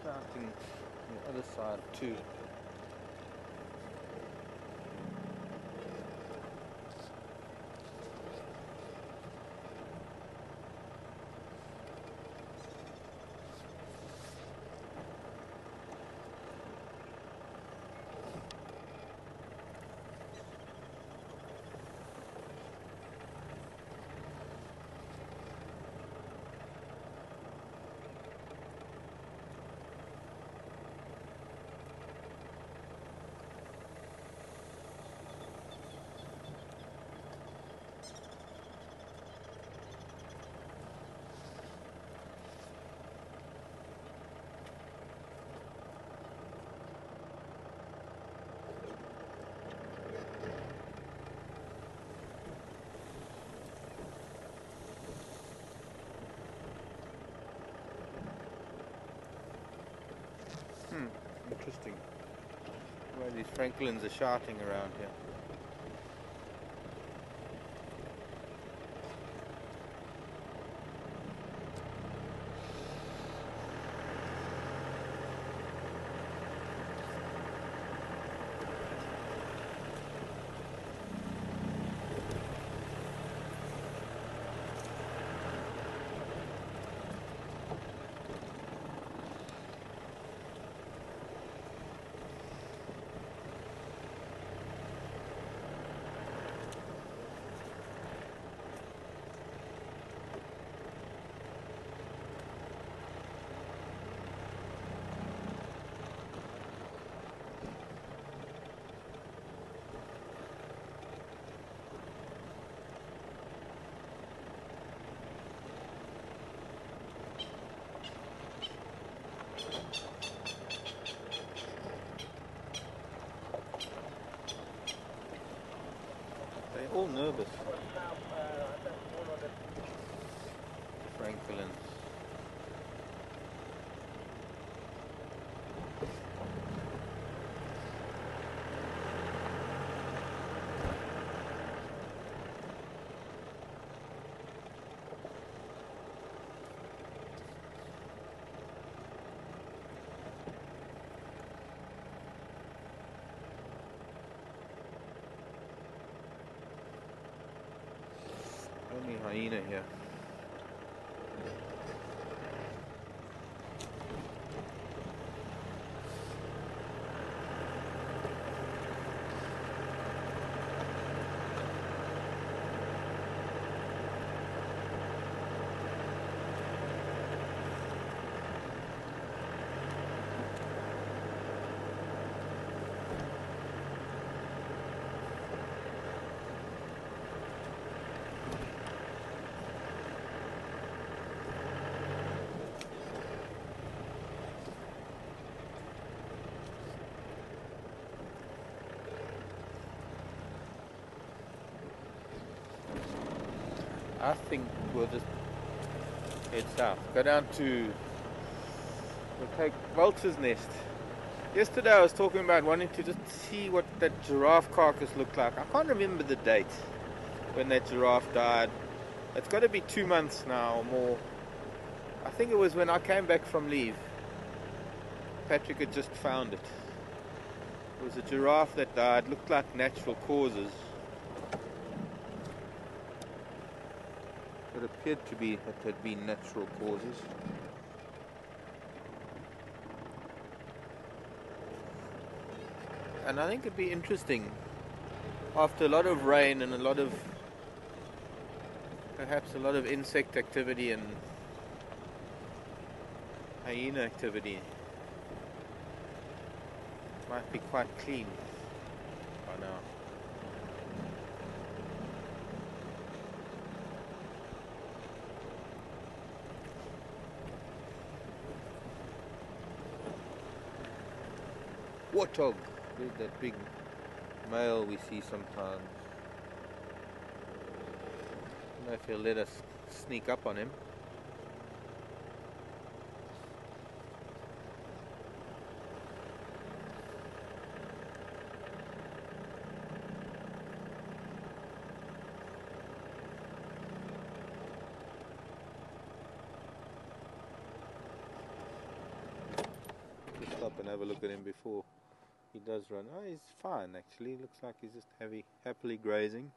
shouting on the other side too. Interesting. Why these Franklins are shouting around here. nervous. Franklin. Only hyena here. I think we'll just head south. Go down to, we'll take Vulture's Nest. Yesterday I was talking about wanting to just see what that giraffe carcass looked like. I can't remember the date when that giraffe died. It's got to be 2 months now or more. I think it was when I came back from leave. Patrick had just found it. It was a giraffe that died, looked like natural causes. It appeared to be that had been natural causes. And I think it'd be interesting, after a lot of rain and perhaps a lot of insect activity and hyena activity, might be quite clean by now. Warthog, that big male we see sometimes. I don't know if he'll let us sneak up on him. Just stop and have a look at him before he does run. Oh, he's fine actually. Looks like he's just happily grazing.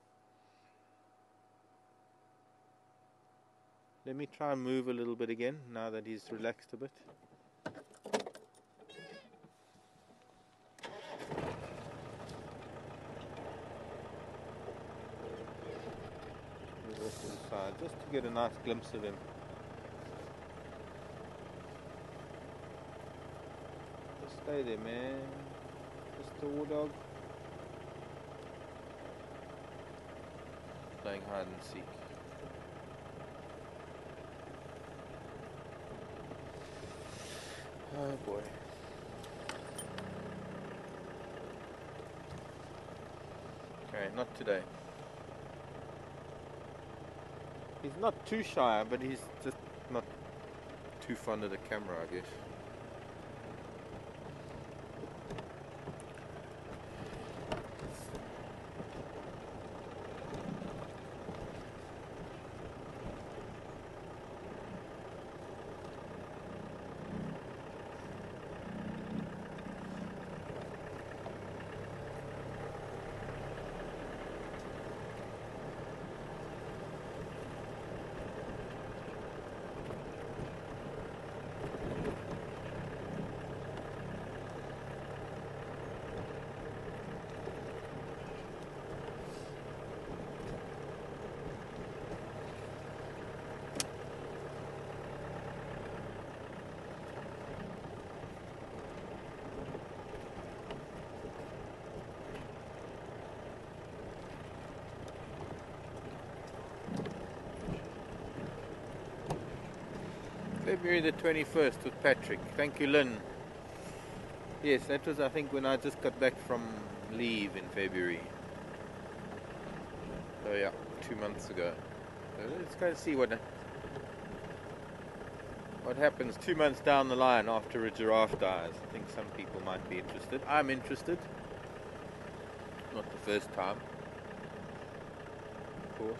Let me try and move a little bit again now that he's relaxed a bit. Move off to the side just to get a nice glimpse of him. Just stay there, man. Just a war dog. Playing hide and seek. Oh boy. Okay, not today. He's not too shy, but he's just not too fond of the camera, I guess. February the 21st with Patrick. Thank you, Lynn. Yes, that was, I think, when I just got back from leave in February. So yeah, 2 months ago. So let's go and see what happens 2 months down the line after a giraffe dies. I think some people might be interested. I'm interested. Not the first time, of course.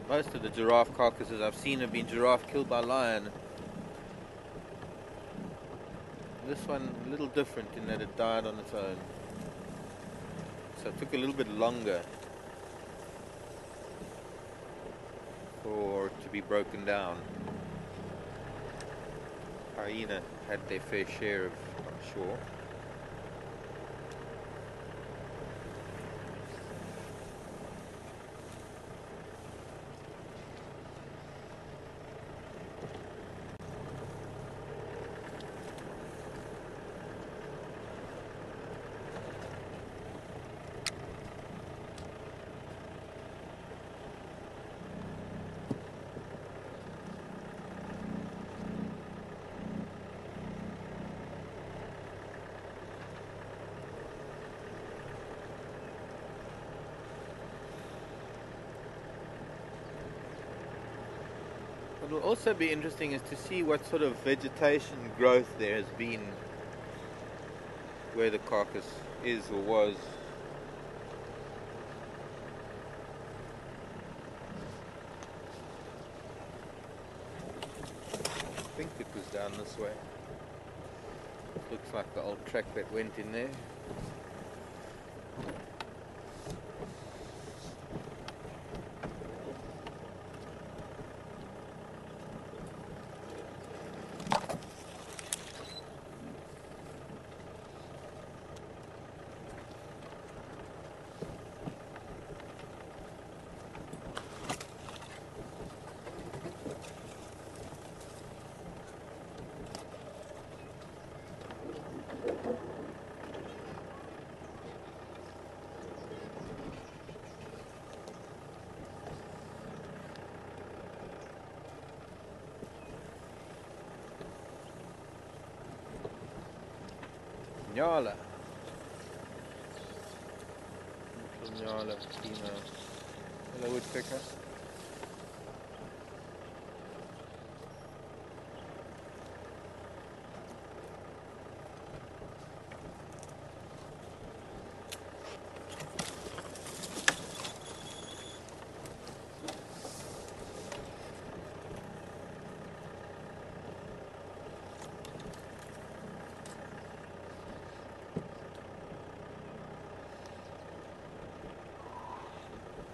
Most of the giraffe carcasses I've seen have been giraffe killed by lion. This one a little different in that it died on its own. So it took a little bit longer for it to be broken down. Hyena had their fair share of, I'm sure. What will also be interesting is to see what sort of vegetation growth there has been where the carcass is or was. I think it was down this way. Looks like the old track that went in there. Nyala. Little Nyala female. Hello, woodpecker.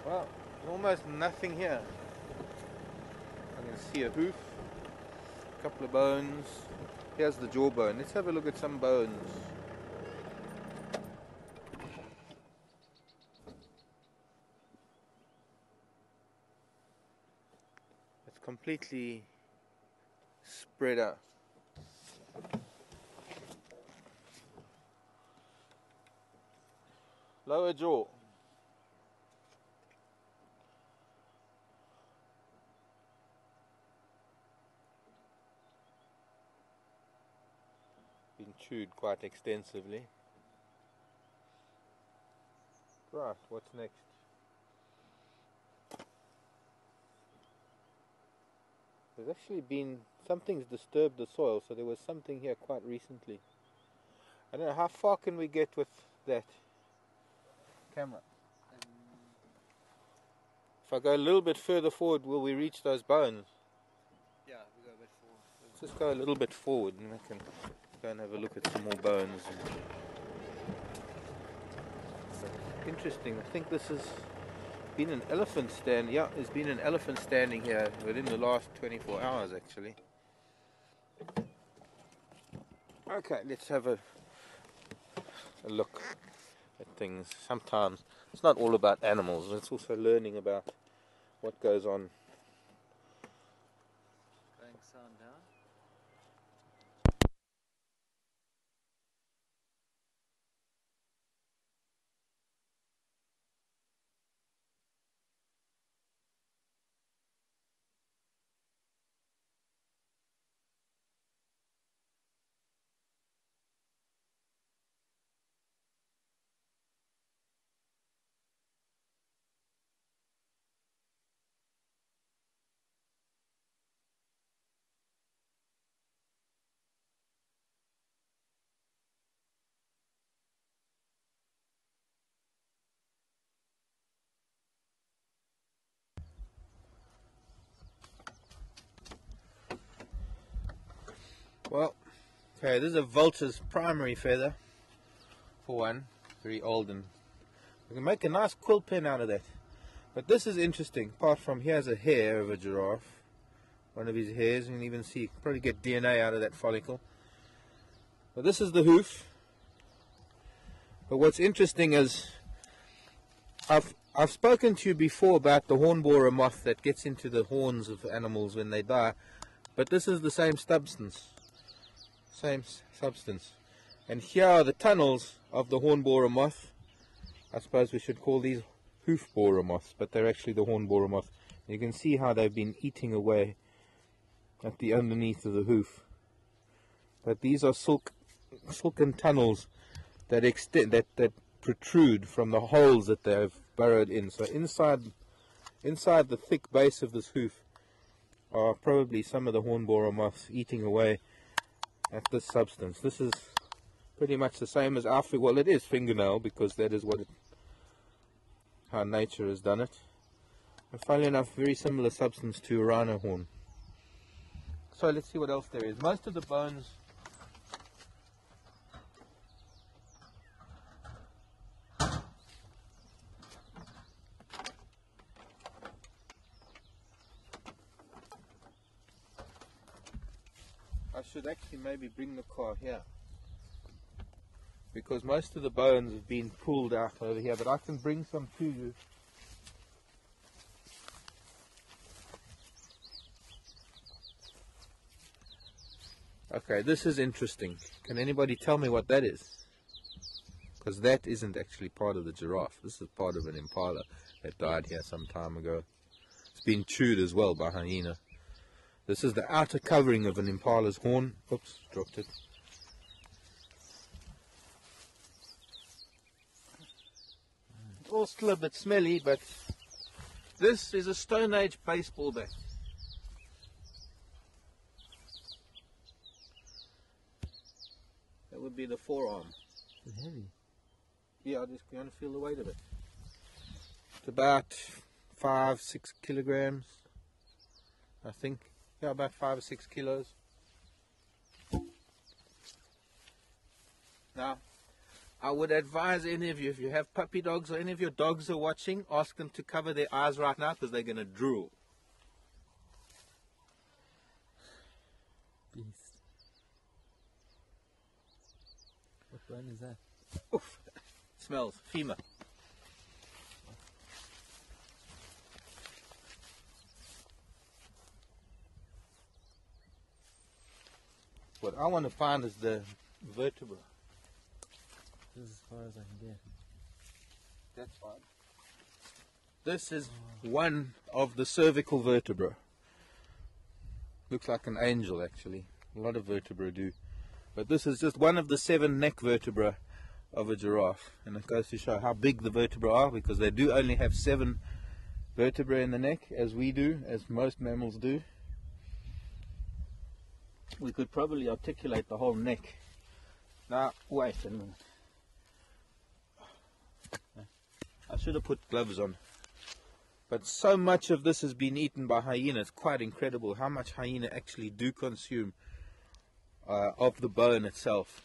Well, almost nothing here. I can see a hoof, a couple of bones. Here's the jawbone. Let's have a look at some bones. It's completely spread out. Lower jaw. Been chewed quite extensively. Right, what's next? There's actually been, something's disturbed the soil, so there was something here quite recently. I don't know, how far can we get with that camera? If I go a little bit further forward, will we reach those bones? Yeah, we go a bit forward. Let's just go a little bit forward and I can go and have a look at some more bones. Interesting, I think this has been an elephant stand. Yeah, there's been an elephant standing here within the last 24 hours actually. Okay, let's have a look at things. Sometimes it's not all about animals, it's also learning about what goes on. Going sound down. Well, okay, this is a vulture's primary feather, for one, very old, and we can make a nice quill pen out of that. But this is interesting. Apart from, here's a hair of a giraffe, one of his hairs. You can even see, probably get DNA out of that follicle. But this is the hoof. But what's interesting is, I've spoken to you before about the hornborer moth that gets into the horns of animals when they die. But this is the same substance. And here are the tunnels of the hornborer moth. I suppose we should call these hoof borer moths, but they're actually the hornborer moth. You can see how they've been eating away at the underneath of the hoof. But these are silken tunnels that extend, that protrude from the holes that they've burrowed in. So inside the thick base of this hoof are probably some of the hornborer moths eating away at this substance. This is pretty much the same as our, well, it is fingernail, because that is how nature has done it. And funnily enough, very similar substance to a rhino horn. So let's see what else there is. Most of the bones, I should actually maybe bring the car here, because most of the bones have been pulled out over here, but I can bring some to you. Okay, this is interesting. Can anybody tell me what that is? Because that isn't actually part of the giraffe. This is part of an impala that died here some time ago. It's been chewed as well by hyena. This is the outer covering of an impala's horn. Oops, dropped it. It's all still a bit smelly, but this is a Stone Age baseball bat. That would be the forearm. It's heavy. Yeah, I just want to feel the weight of it. It's about 5-6 kilograms, I think. Yeah, about 5 or 6 kilos. Now, I would advise any of you, if you have puppy dogs or any of your dogs are watching, ask them to cover their eyes right now, because they're going to drool. Beast. What bone is that? Oof, smells. Femur. What I want to find is the vertebra. This is as far as I can get. That's fine. This is one of the cervical vertebra. Looks like an angel, actually. A lot of vertebrae do. But this is just one of the 7 neck vertebrae of a giraffe. And it goes to show how big the vertebrae are, because they do only have 7 vertebrae in the neck, as we do, as most mammals do. We could probably articulate the whole neck. Now, wait a minute. I should have put gloves on. But so much of this has been eaten by hyena. It's quite incredible how much hyena actually do consume of the bone itself.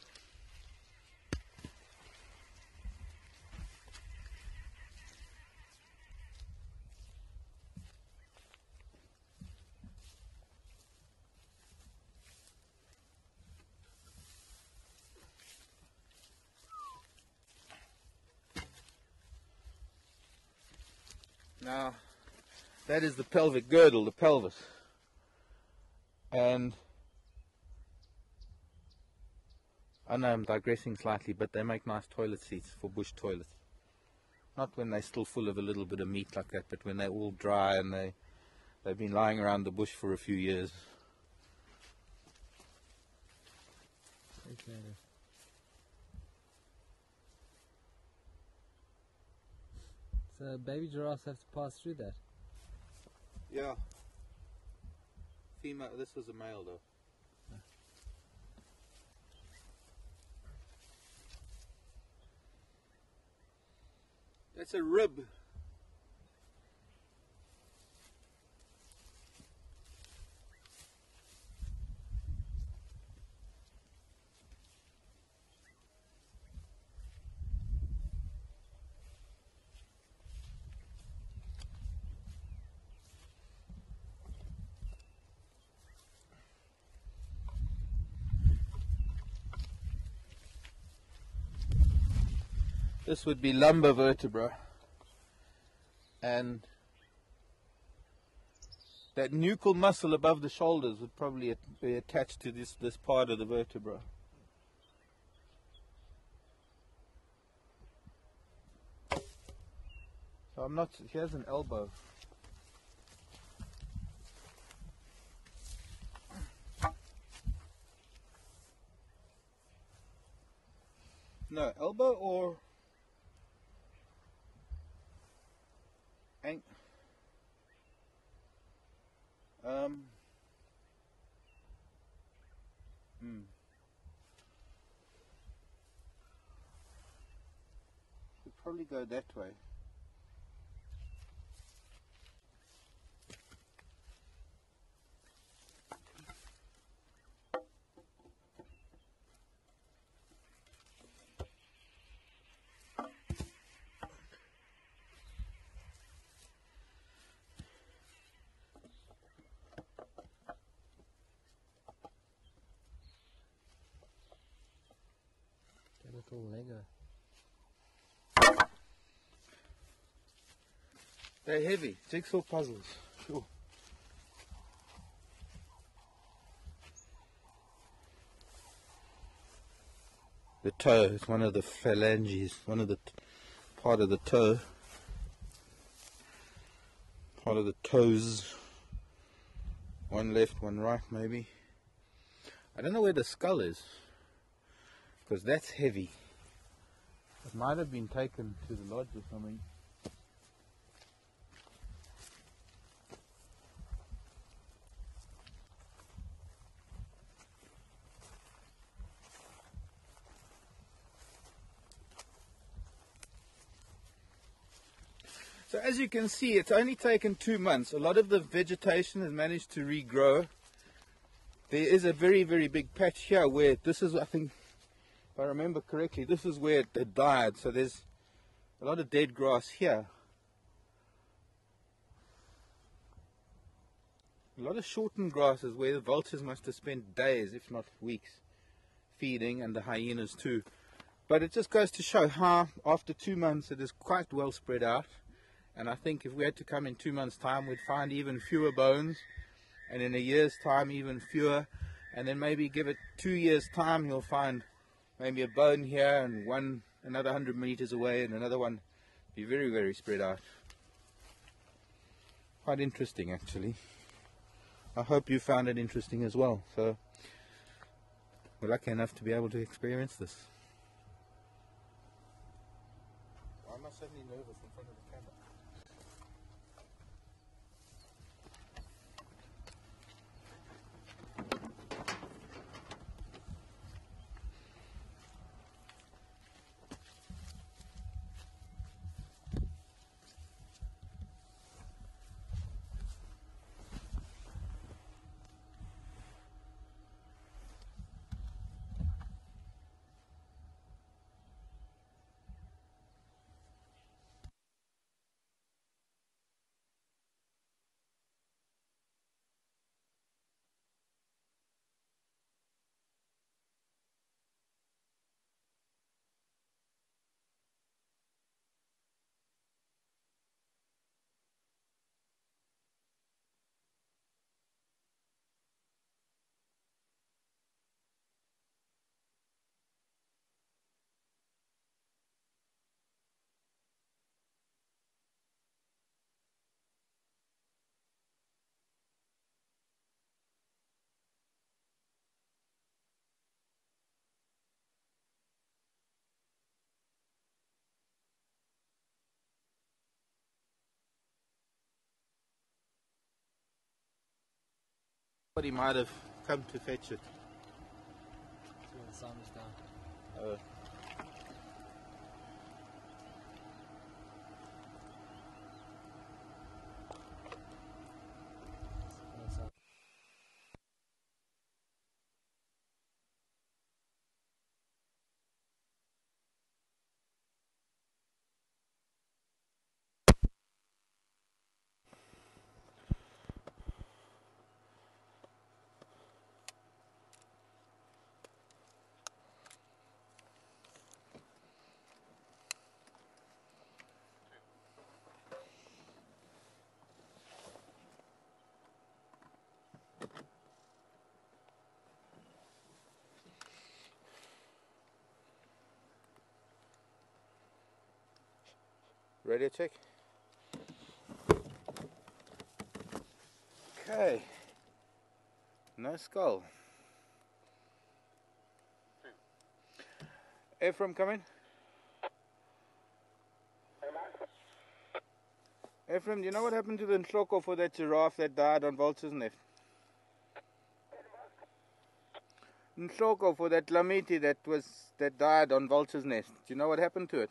Now, that is the pelvic girdle, the pelvis. And I know I'm digressing slightly, but they make nice toilet seats for bush toilets. Not when they're still full of a little bit of meat like that, but when they're all dry and they've been lying around the bush for a few years. Okay. So baby giraffes have to pass through that? Yeah. Female, this was a male though. That's a rib. This would be lumbar vertebra, and that nuchal muscle above the shoulders would probably be attached to this part of the vertebra. So I'm not. Here's an elbow. No, elbow or ankle. Should probably go that way. Little Lego. They're heavy, jigsaw puzzles, sure. The toe is one of the phalanges, one of the part of the toe, part of the toes. One left, one right, maybe. I don't know where the skull is, because that's heavy. It might have been taken to the lodge or something. So as you can see, it's only taken 2 months. A lot of the vegetation has managed to regrow. There is a very, very big patch here where this is, I think, if I remember correctly, this is where it died. So there's a lot of dead grass here. A lot of shortened grasses where the vultures must have spent days, if not weeks, feeding, and the hyenas too. But it just goes to show how, after 2 months, it is quite well spread out. And I think if we had to come in 2 months' time, we'd find even fewer bones. And in a year's time, even fewer. And then maybe give it 2 years' time, you'll find maybe a bone here and one another 100 meters away and another one. Be very, very spread out. Quite interesting, actually. I hope you found it interesting as well. So we're lucky enough to be able to experience this. Why am I suddenly nervous in front of the camera? Somebody might have come to fetch it. The sun is down. Radio check. Okay. No skull. Ephraim, come in. Ephraim, do you know what happened to the nhloko for that giraffe that died on Vulture's Nest? Nhloko for that lamiti that died on Vulture's Nest. Do you know what happened to it?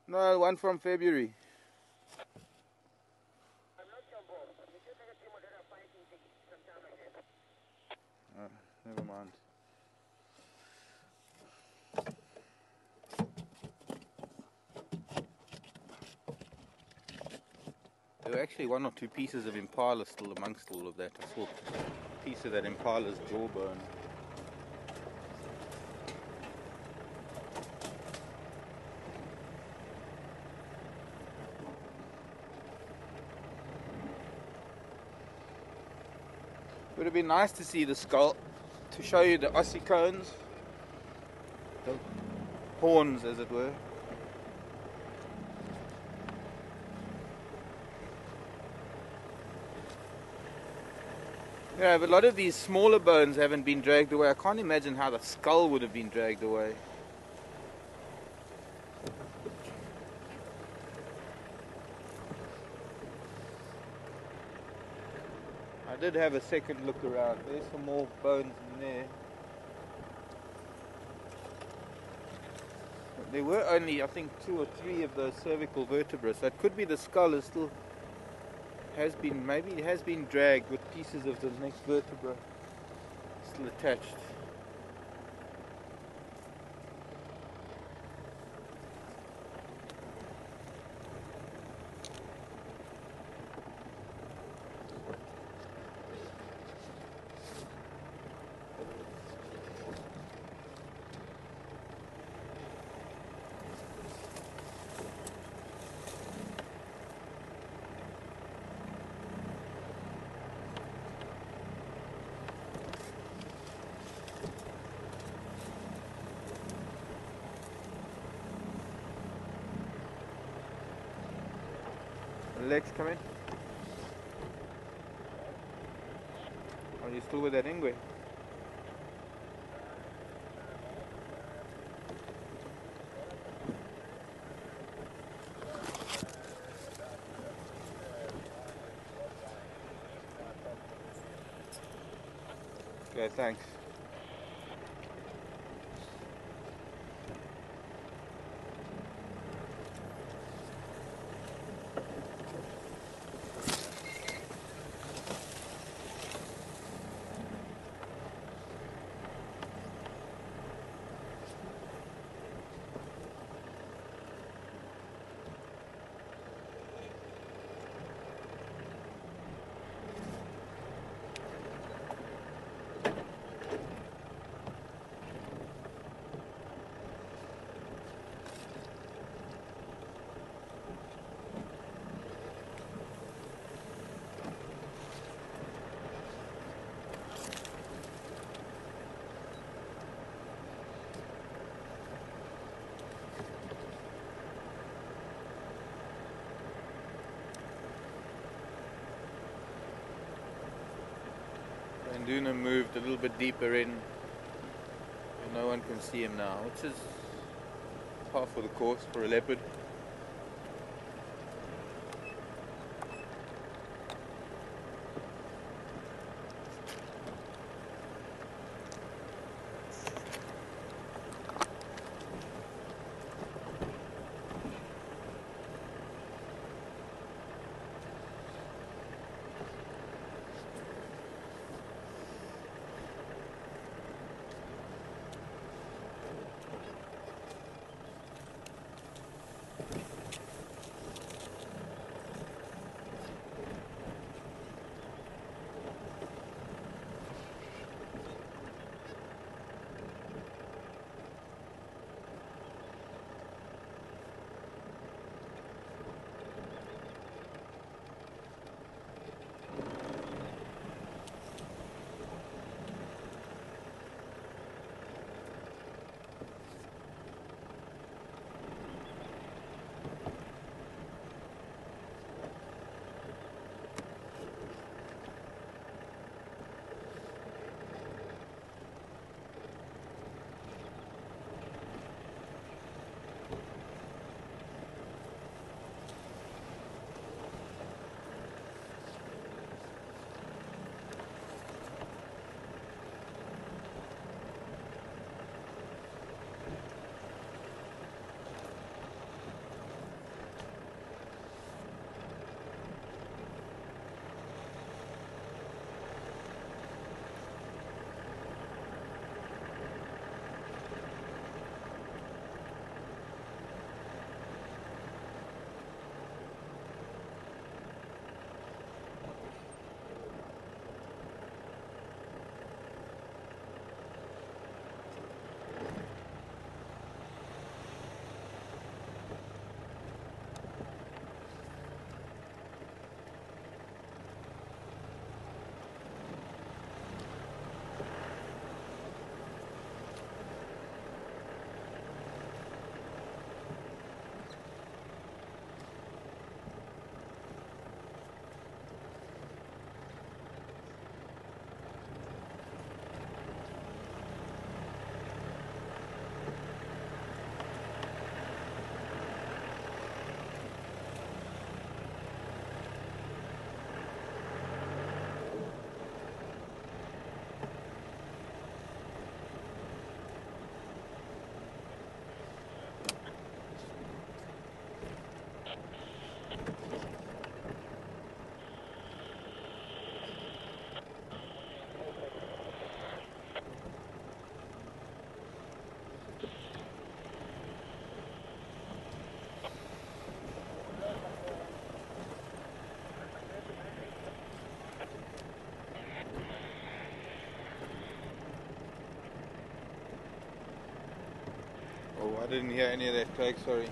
No, one from February. Oh, never mind. There were actually one or two pieces of impala still amongst all of that. I saw a piece of that impala's jawbone. It would have been nice to see the skull, to show you the ossicones, the horns as it were. Yeah, but a lot of these smaller bones haven't been dragged away. I can't imagine how the skull would have been dragged away. I did have a second look around. There's some more bones in there. There were only, I think, 2 or 3 of those cervical vertebrae. So it could be the skull is still maybe it has been dragged with pieces of the next vertebra still attached. Legs, come in. Are you still with that ingwe? Okay, thanks. Induna moved a little bit deeper in, and no one can see him now, which is par for the course for a leopard. Oh, I didn't hear any of that, Craig, sorry.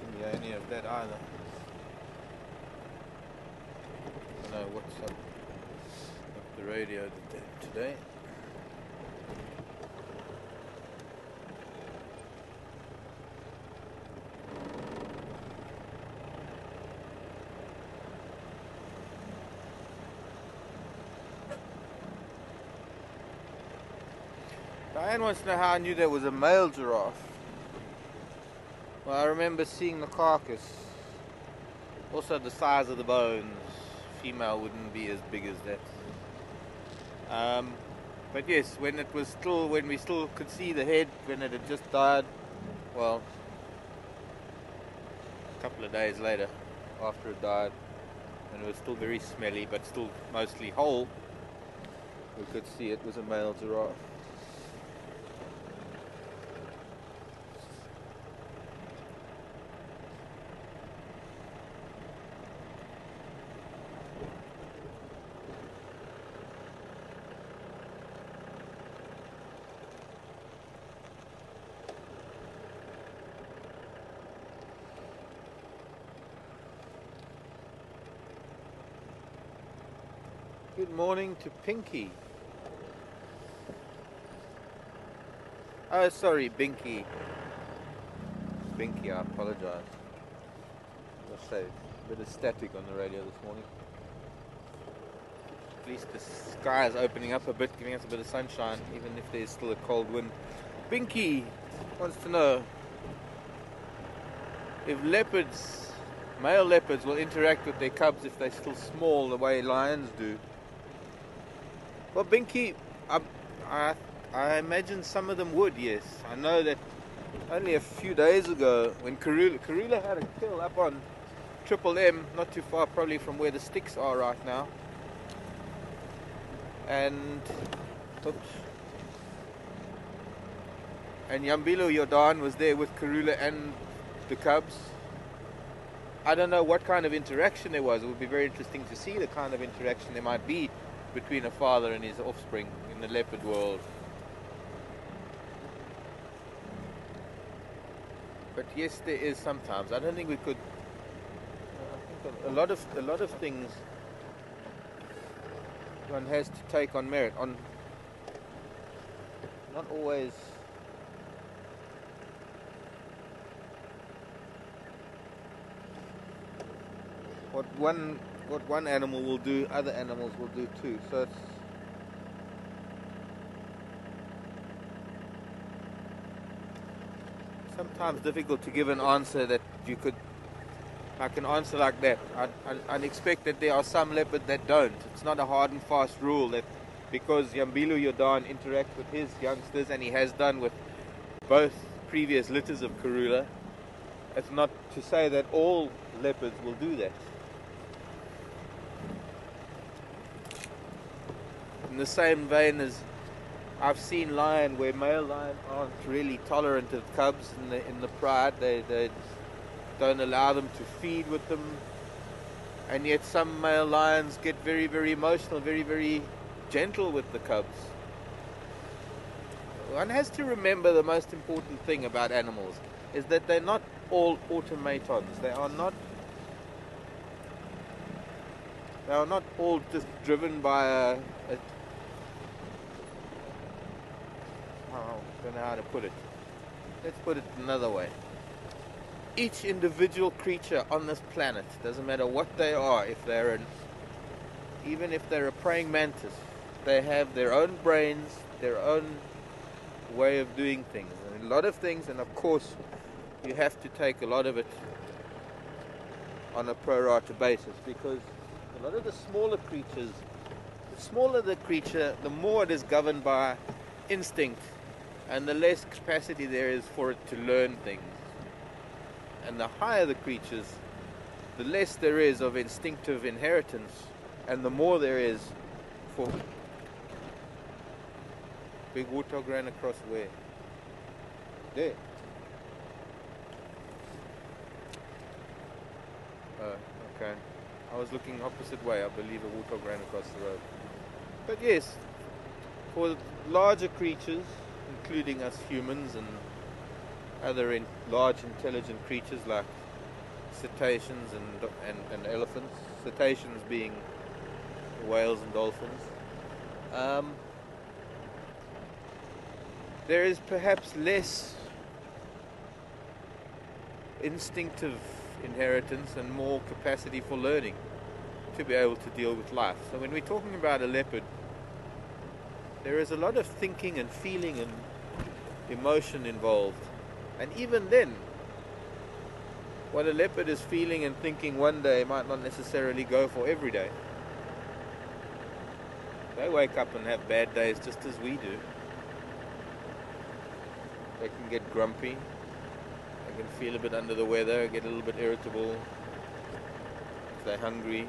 Didn't hear any of that either. I don't know what's up with the radio today. Diane wants to know how I knew there was a male giraffe. Well, I remember seeing the carcass. Also the size of the bones. Female wouldn't be as big as that. But yes, when we still could see the head, when it had just died, well, a couple of days later, after it died, and it was still very smelly, but still mostly whole, we could see it was a male giraffe. Good morning to Pinky. Oh, sorry, Binky. Binky, I apologize. Let's say a bit of static on the radio this morning. At least the sky is opening up a bit, giving us a bit of sunshine, even if there's still a cold wind. Binky wants to know if male leopards will interact with their cubs if they're still small the way lions do. Well, Binky, I imagine some of them would, yes. I know that only a few days ago, when Karula had a kill up on Triple M, not too far probably from where the sticks are right now. And Yambilo Jordan was there with Karula and the cubs. I don't know what kind of interaction there was. It would be very interesting to see the kind of interaction there might be between a father and his offspring in the leopard world. But yes, there is sometimes. I don't think we could. I think a lot of things one has to take on merit. On not always. What one animal will do, other animals will do too. So it's sometimes difficult to give an answer that you could, like an answer like that. I'd expect that there are some leopards that don't. It's not a hard and fast rule that because Yambilu Jordan interacts with his youngsters, and he has done with both previous litters of Karula, it's not to say that all leopards will do that. In the same vein as I've seen lion where male lions aren't really tolerant of cubs in the pride, they don't allow them to feed with them, and yet some male lions get very, very emotional, very, very gentle with the cubs. One has to remember the most important thing about animals is that they're not all automatons. They are not all just driven by I don't know how to put it. Let's put it another way. Each individual creature on this planet, doesn't matter what they are, even if they're a praying mantis, they have their own brains, their own way of doing things, and a lot of things, and of course you have to take a lot of it on a pro rata basis, because a lot of the smaller creatures, the smaller the creature, the more it is governed by instinct, and the less capacity there is for it to learn things. And the higher the creatures, the less there is of instinctive inheritance, and the more there is for... Big warthog ran across where? There. Oh, okay. I was looking opposite way. I believe a warthog ran across the road. But yes, for larger creatures, including us humans and other large intelligent creatures like cetaceans and elephants, cetaceans being whales and dolphins, there is perhaps less instinctive inheritance and more capacity for learning to be able to deal with life. So when we're talking about a leopard, there is a lot of thinking and feeling and emotion involved. And even then, what a leopard is feeling and thinking one day might not necessarily go for every day. They wake up and have bad days just as we do. They can get grumpy. They can feel a bit under the weather, get a little bit irritable if they're hungry.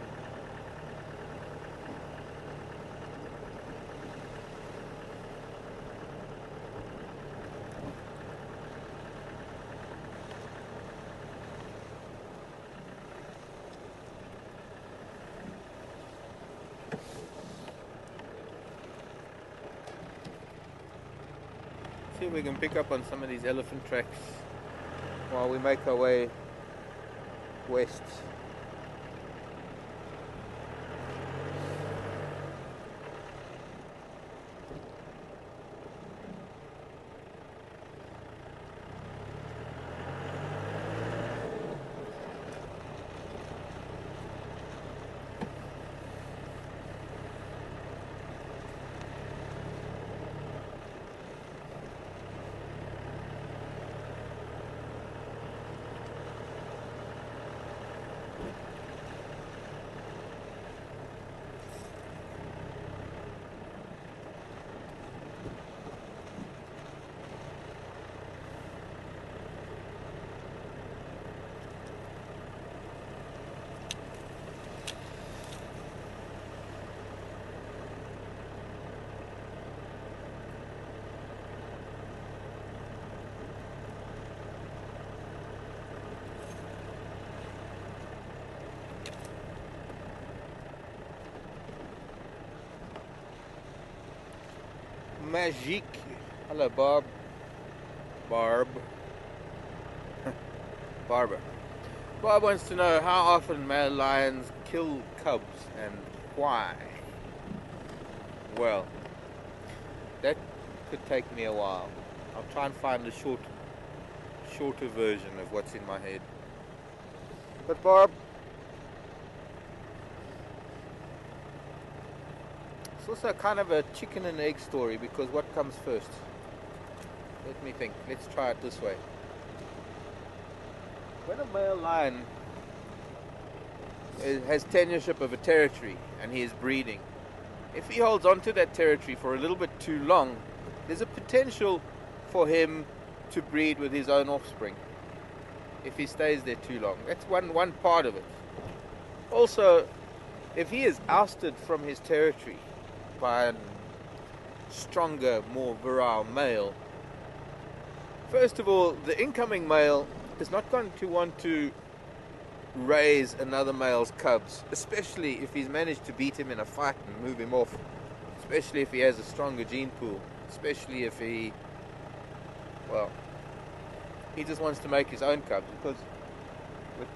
See if we can pick up on some of these elephant tracks while we make our way west. Magique. Hello, Bob. Barb. Barbara. Bob wants to know how often male lions kill cubs and why. Well, that could take me a while. I'll try and find a shorter version of what's in my head. But Barb, it's also kind of a chicken and egg story, because what comes first? Let me think. Let's try it this way. When a male lion has tenureship of a territory and he is breeding, if he holds on to that territory for a little bit too long, there's a potential for him to breed with his own offspring if he stays there too long. That's one part of it. Also, if he is ousted from his territory by a stronger, more virile male, first of all, the incoming male is not going to want to raise another male's cubs, especially if he's managed to beat him in a fight and move him off, especially if he has a stronger gene pool, especially if he just wants to make his own cubs. Because with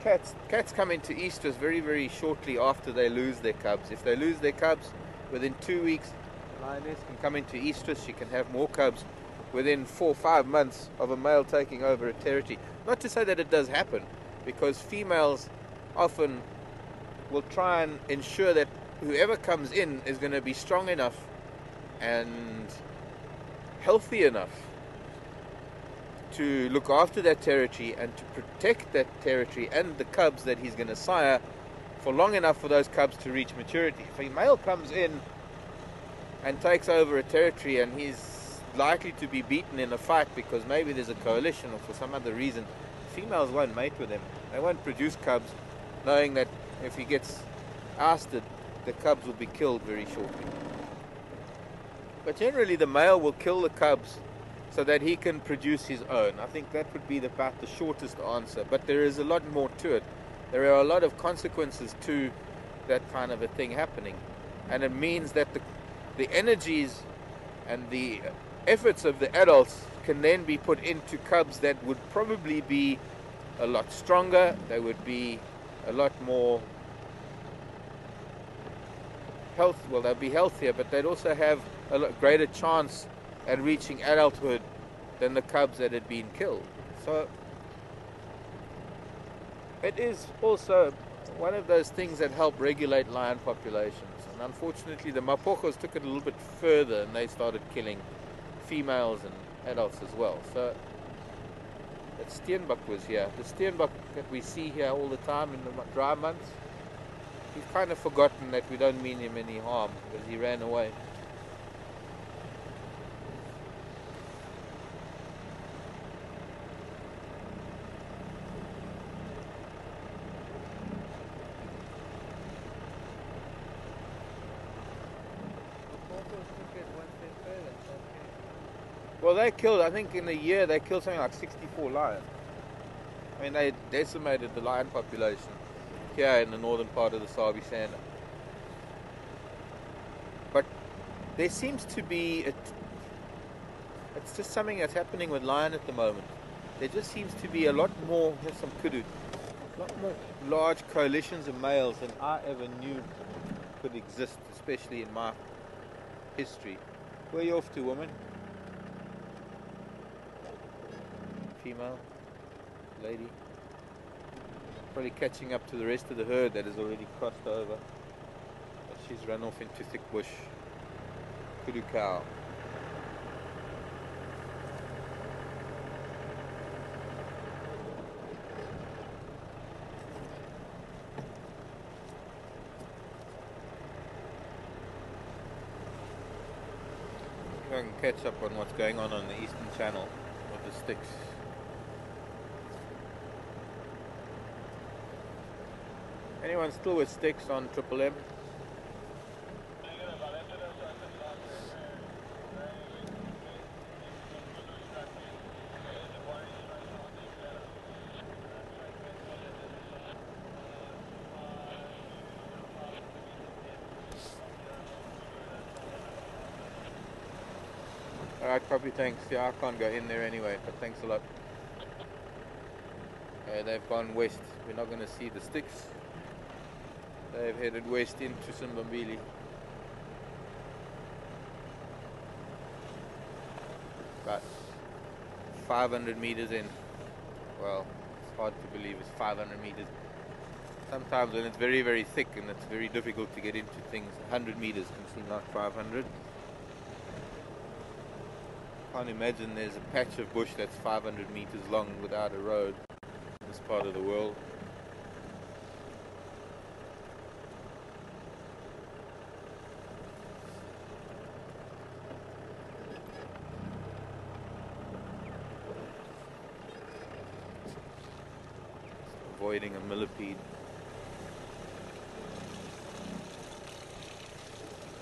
cats come into estrus very, very shortly after they lose their cubs. If they lose their cubs within 2 weeks, the lioness can come into estrus. She can have more cubs within 4 or 5 months of a male taking over a territory. Not to say that it does happen, because females often will try and ensure that whoever comes in is going to be strong enough and healthy enough to look after that territory and to protect that territory and the cubs that he's going to sire for long enough for those cubs to reach maturity. If a male comes in and takes over a territory and he's likely to be beaten in a fight because maybe there's a coalition or for some other reason, females won't mate with him. They won't produce cubs, knowing that if he gets ousted, the cubs will be killed very shortly. But generally the male will kill the cubs so that he can produce his own. I think that would be about the shortest answer, but there is a lot more to it. There are a lot of consequences to that kind of a thing happening. And it means that the energies and the efforts of the adults can then be put into cubs that would probably be a lot stronger. They would be a lot more they'll be healthier, but they'd also have a lot greater chance at reaching adulthood than the cubs that had been killed. So it is also one of those things that help regulate lion populations. And unfortunately, the Mapojos took it a little bit further, and they started killing females and adults as well. So that Steenbok was here. The Steenbok that we see here all the time in the dry months, he's kind of forgotten that we don't mean him any harm because he ran away. Well, they killed, I think in a year, they killed something like 64 lions. I mean, they decimated the lion population here in the northern part of the Sabi Sand. But there seems to be, it's just something that's happening with lion at the moment. There just seems to be a lot more, here's some kudu, a lot more large coalitions of males than I ever knew could exist, especially in my history. Where are you off to, woman? Female, lady, probably catching up to the rest of the herd that has already crossed over. She's run off into thick bush. Kudu cow. I can catch up on what's going on the Eastern Channel with the sticks. Anyone still with sticks on Triple M? Alright, copy, thanks. Yeah, I can't go in there anyway, but thanks a lot. They've gone west. We're not going to see the sticks. They've headed west into Simbambili. About 500 meters in. Well, it's hard to believe it's 500 meters. Sometimes when it's very, very thick and it's very difficult to get into things, 100 meters can seem like 500. Can't imagine there's a patch of bush that's 500 meters long without a road in this part of the world. Avoiding a millipede.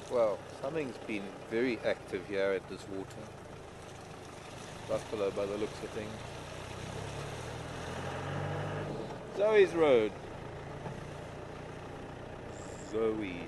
Well, something's been very active here at this water. Buffalo by the looks of things. Zoe's Road. Zoe's.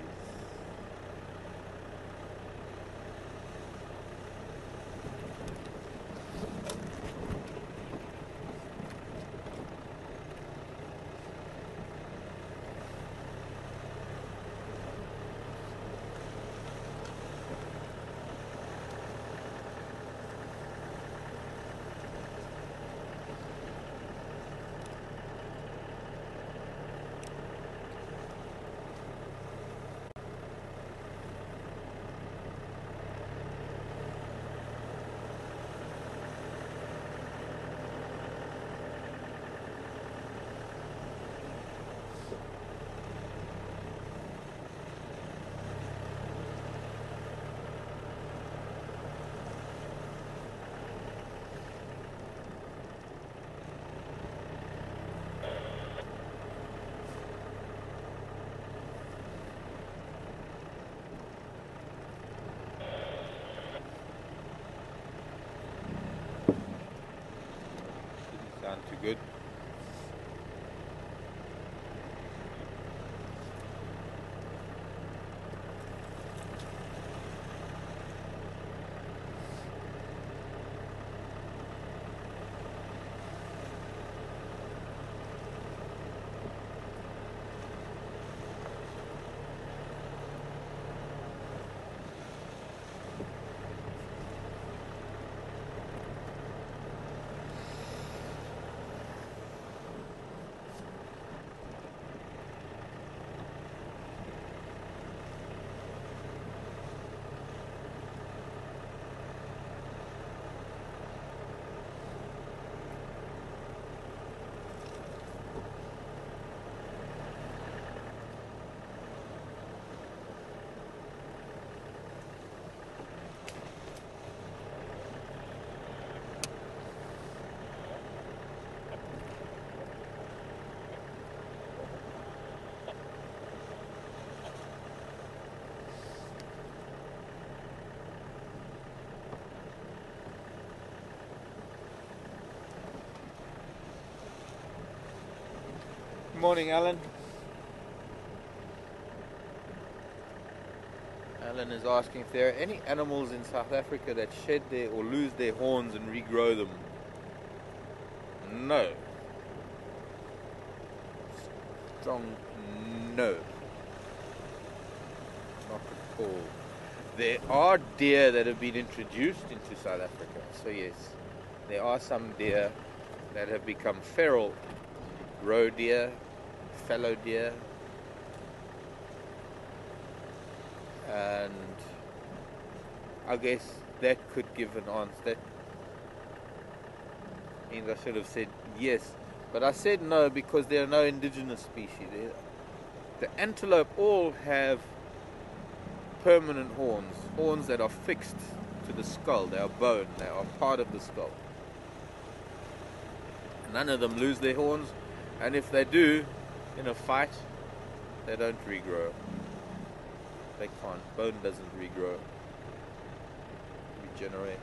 Sound too good. morning, Alan. Alan is asking if there are any animals in South Africa that shed their or lose their horns and regrow them. No. Strong no. Not at all. There are deer that have been introduced into South Africa. So yes, there are some deer that have become feral. Roe deer, fallow deer, and I guess that could give an answer. That means I should have said yes, but I said no because there are no indigenous species. The antelope all have permanent horns that are fixed to the skull. They are bone, they are part of the skull. None of them lose their horns, and if they do, in a fight, they don't regrow. They can't. Bone doesn't regrow. Regenerate.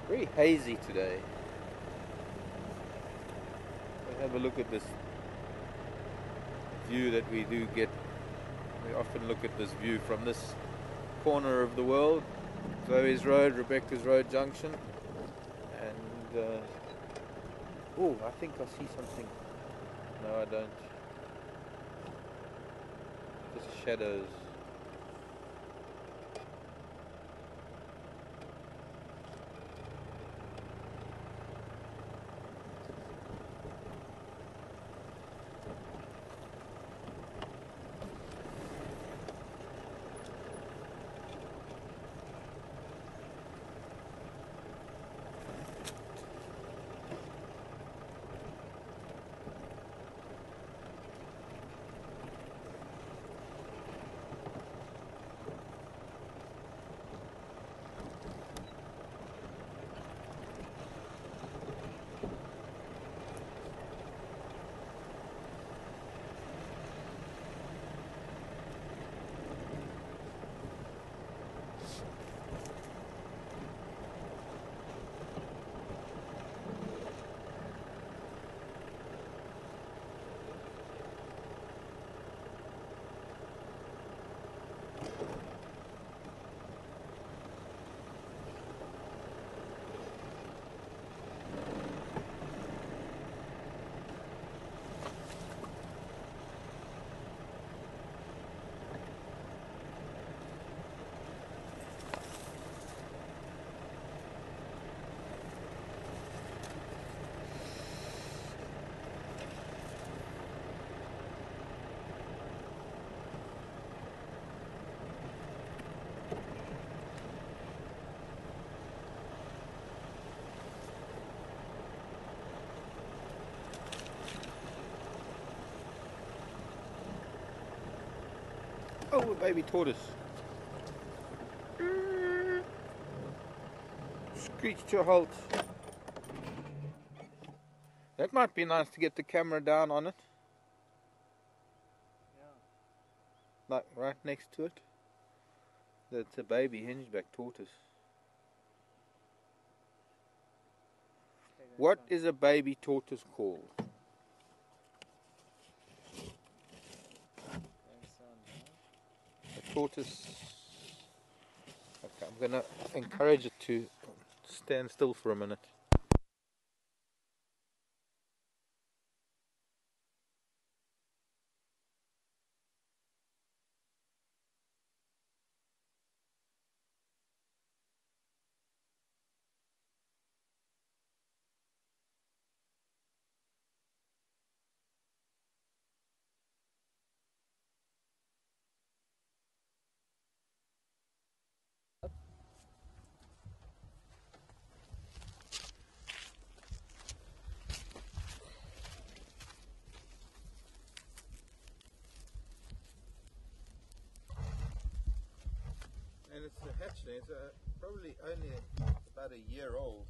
Very hazy today. Let's have a look at this view that we do get. We often look at this view from this corner of the world. Zoe's Road, Rebecca's Road Junction. And, oh, I think I see something. No, I don't. Just shadows. Oh, a baby tortoise. Screeched to a halt. That might be nice to get the camera down on it. Yeah. Like right next to it. That's a baby hingeback tortoise. What is a baby tortoise called? A tortoise. Okay, I'm going to encourage it to stand still for a minute. And it's a hatchling. It's probably only about a year old.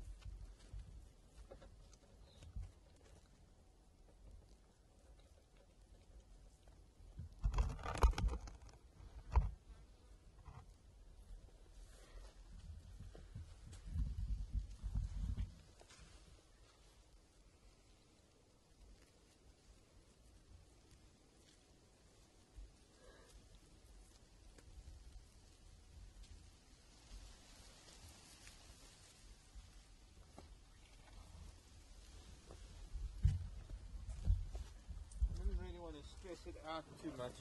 stress it out too much.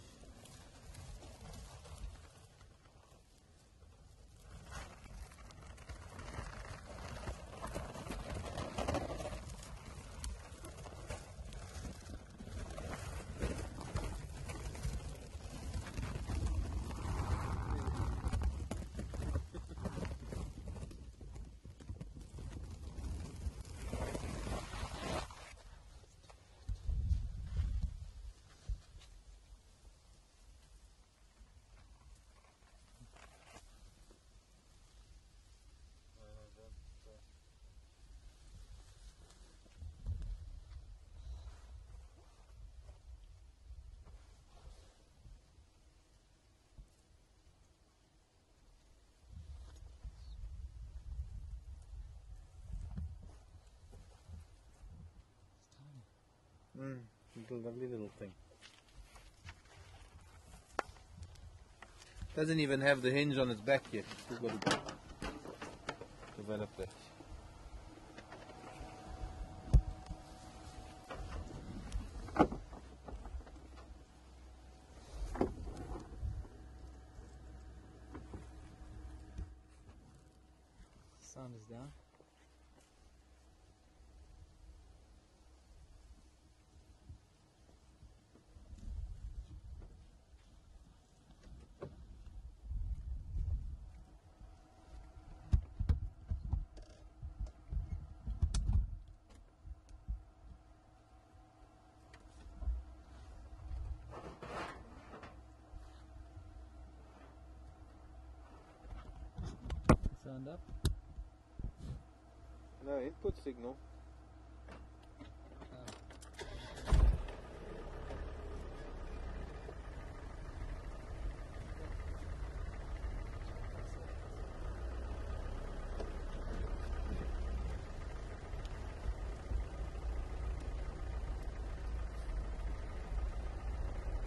Lovely little thing. Doesn't even have the hinge on its back yet. Still got to develop that. Sound is down. Sound up? No, input signal.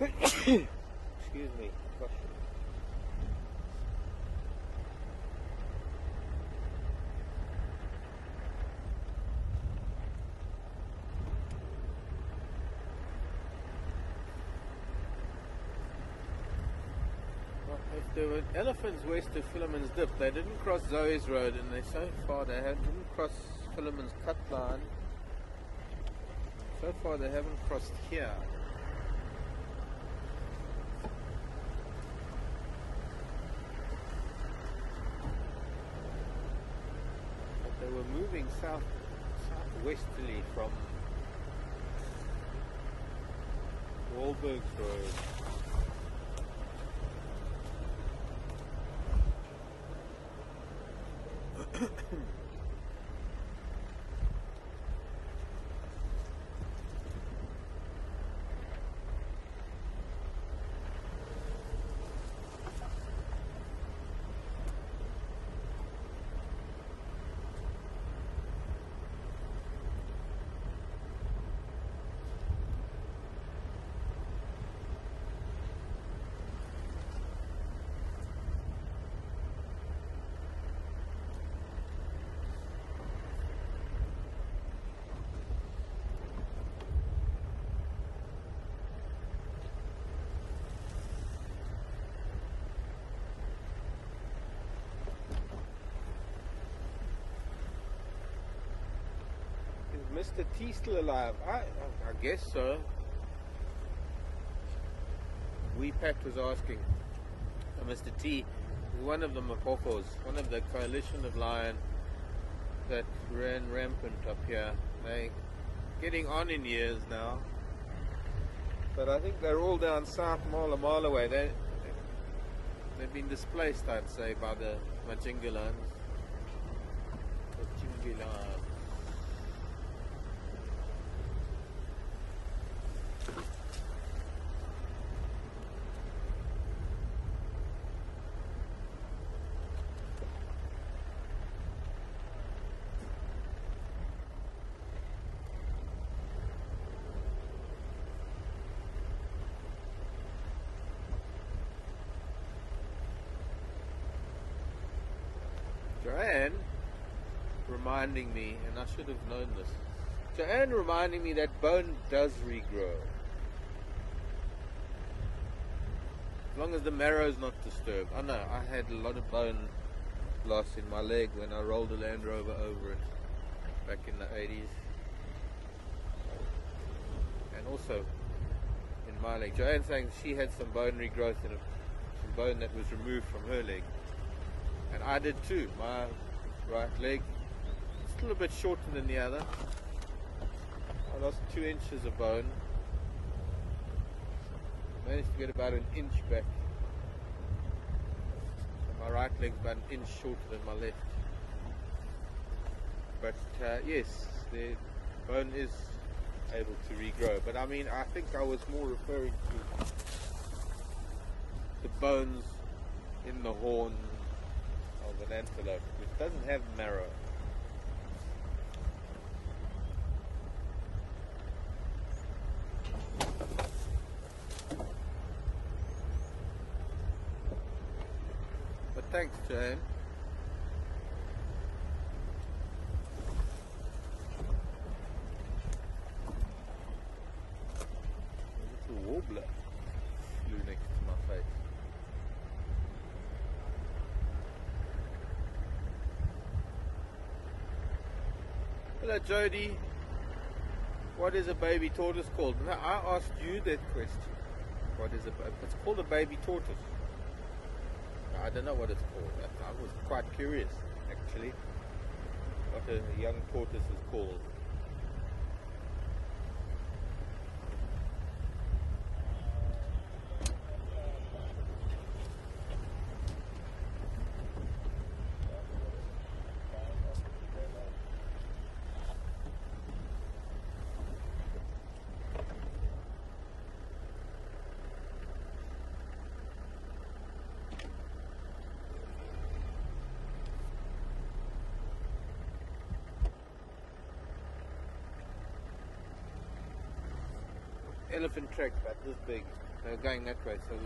Excuse me. Gosh. If there were elephants west of Philemon's Dip, they didn't cross Zoe's Road, and they're so far they didn't cross Philemon's Cut Line. So far they haven't crossed here. But they were moving southwesterly from Wahlberg's Road. Mr. T still alive? I guess so. Pat was asking. Mr. T is one of the Mapopos, one of the coalition of lion that ran rampant up here. They're getting on in years now. But I think they're all down south Mala way. They've been displaced, I'd say, by the Majingilans. Joanne reminding me, and I should have known this, Joanne reminding me that bone does regrow. long as the marrow's not disturbed. I know I had a lot of bone loss in my leg when I rolled a Land Rover over it back in the 80s, and also in my leg. Joanne's saying she had some bone regrowth in some bone that was removed from her leg, and I did too. My right leg still a bit shorter than the other. I lost 2 inches of bone. Managed to get about an inch back. So my right leg's about an inch shorter than my left. But yes, the bone is able to regrow. But I mean, I think I was more referring to the bones in the horn of an antelope, which doesn't have marrow. But thanks, Jane. A little warbler flew next to my face. Hello, Jody. What is a baby tortoise called? No, I asked you that question. What is it's called a baby tortoise. I don't know what it's called. I was quite curious, actually, what a young tortoise is called. Elephant tracks about this big. They're going that way, so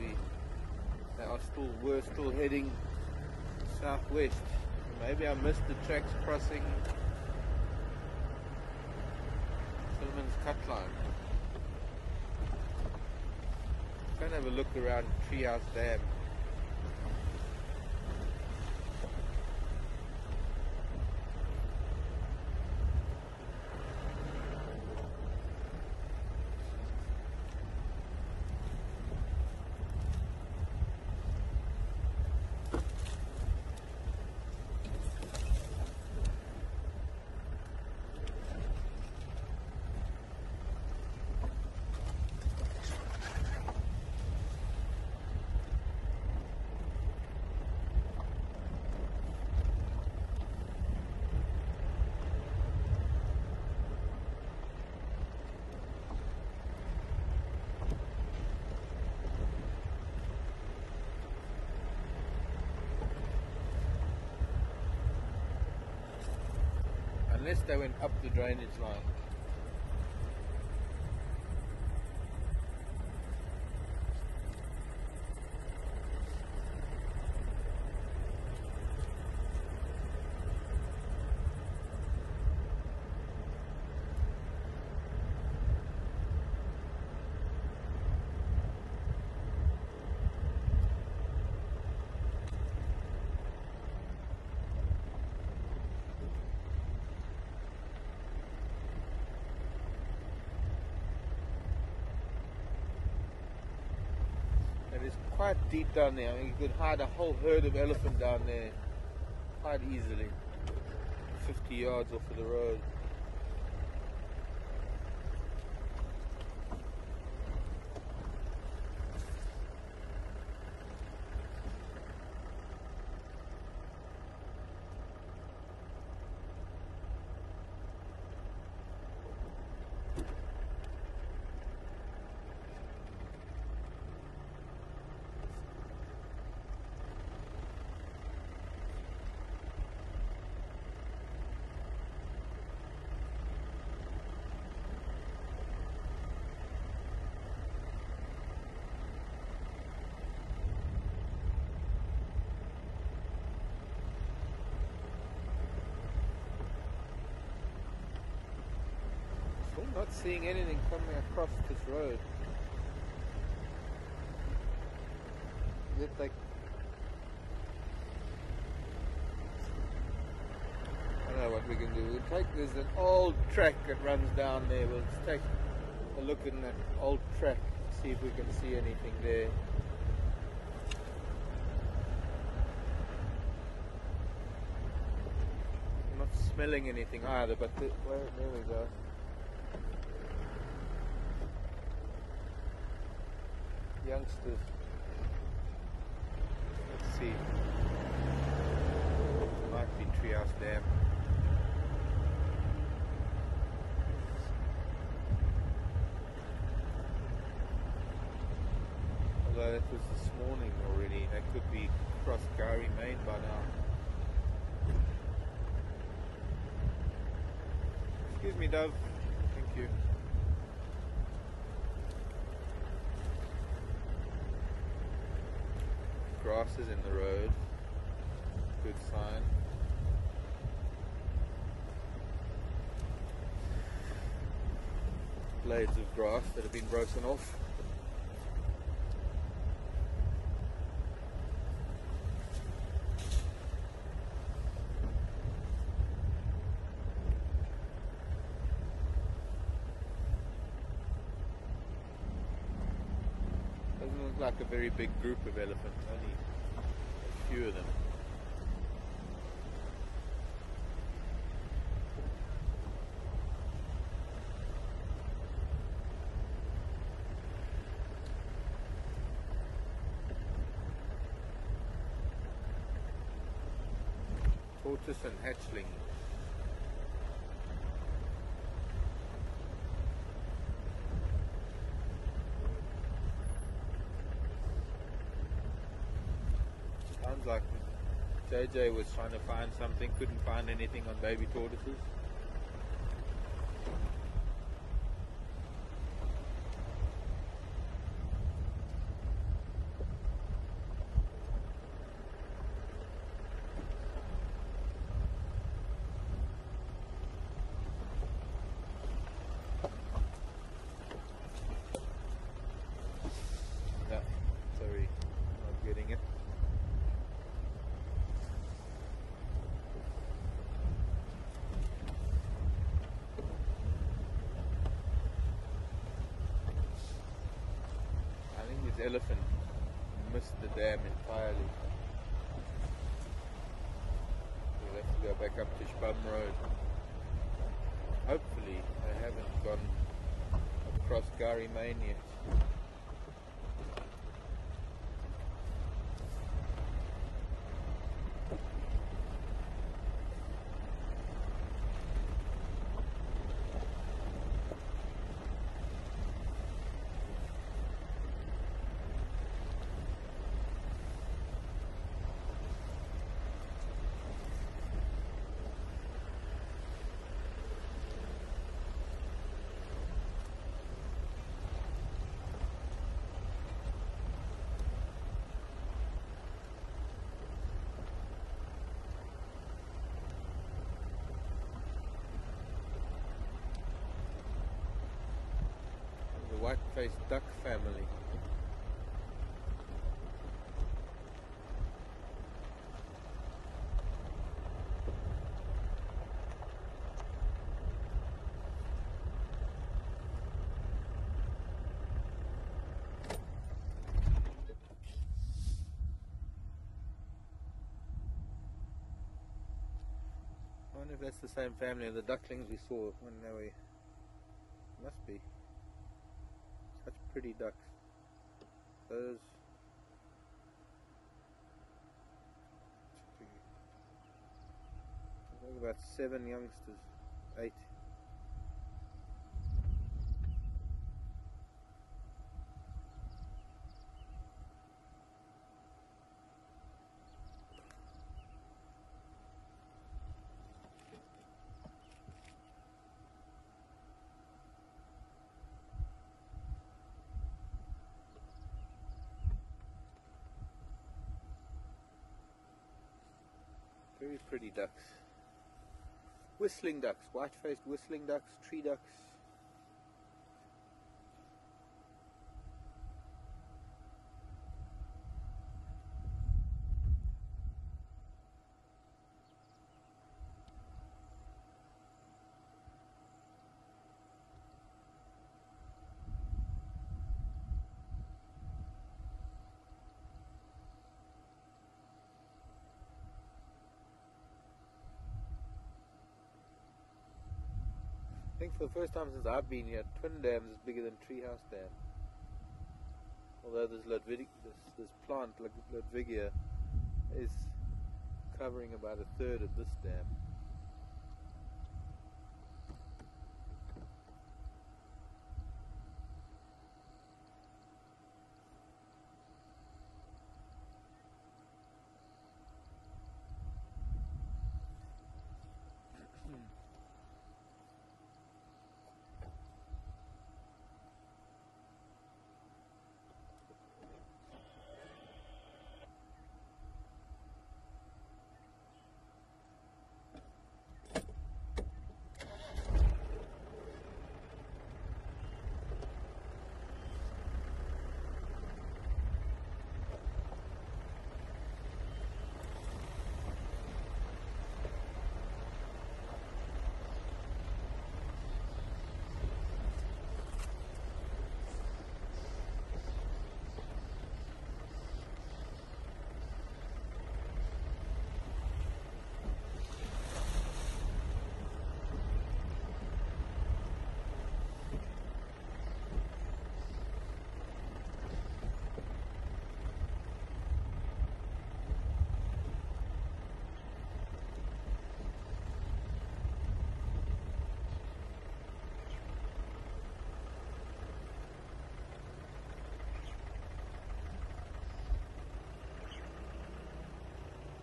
we're still heading southwest. Maybe I missed the tracks crossing Silliman's cut line. Go and have a look around Treehouse Dam. Unless they went up the drainage line. It's quite deep down there. I mean, you could hide a whole herd of elephant down there quite easily, 50 yards off of the road. Not seeing anything coming across this road. it like... I don't know what we can do. We'll take, there's an old track that runs down there. We'll just take a look in that old track, see if we can see anything there. I'm not smelling anything either, but there we go. Youngsters. Let's see. Might be Treehouse Dam. Although that was this morning already. That could be across Gary Main by now. Excuse me, Dove. Thank you. Grass is in the road. Good sign. Blades of grass that have been broken off. Doesn't look like a very big group of elephants, only a few of them. Tortoise and hatchling. Sounds like JJ was trying to find something, couldn't find anything on baby tortoises. Yeah, sorry, not getting it. I think this elephant missed the dam entirely. We'll have to go back up to Spum Road. Hopefully they haven't gone across Gary Main yet. White-faced duck family. I wonder if that's the same family of the ducklings we saw when they were... Must be. Such pretty ducks. Those. There's about 7 youngsters. 8. Very pretty ducks. Whistling ducks, white-faced whistling ducks, tree ducks. think for the first time since I've been here, Twin Dams is bigger than Treehouse Dam. Although this plant, Ludwigia, is covering about a third of this dam.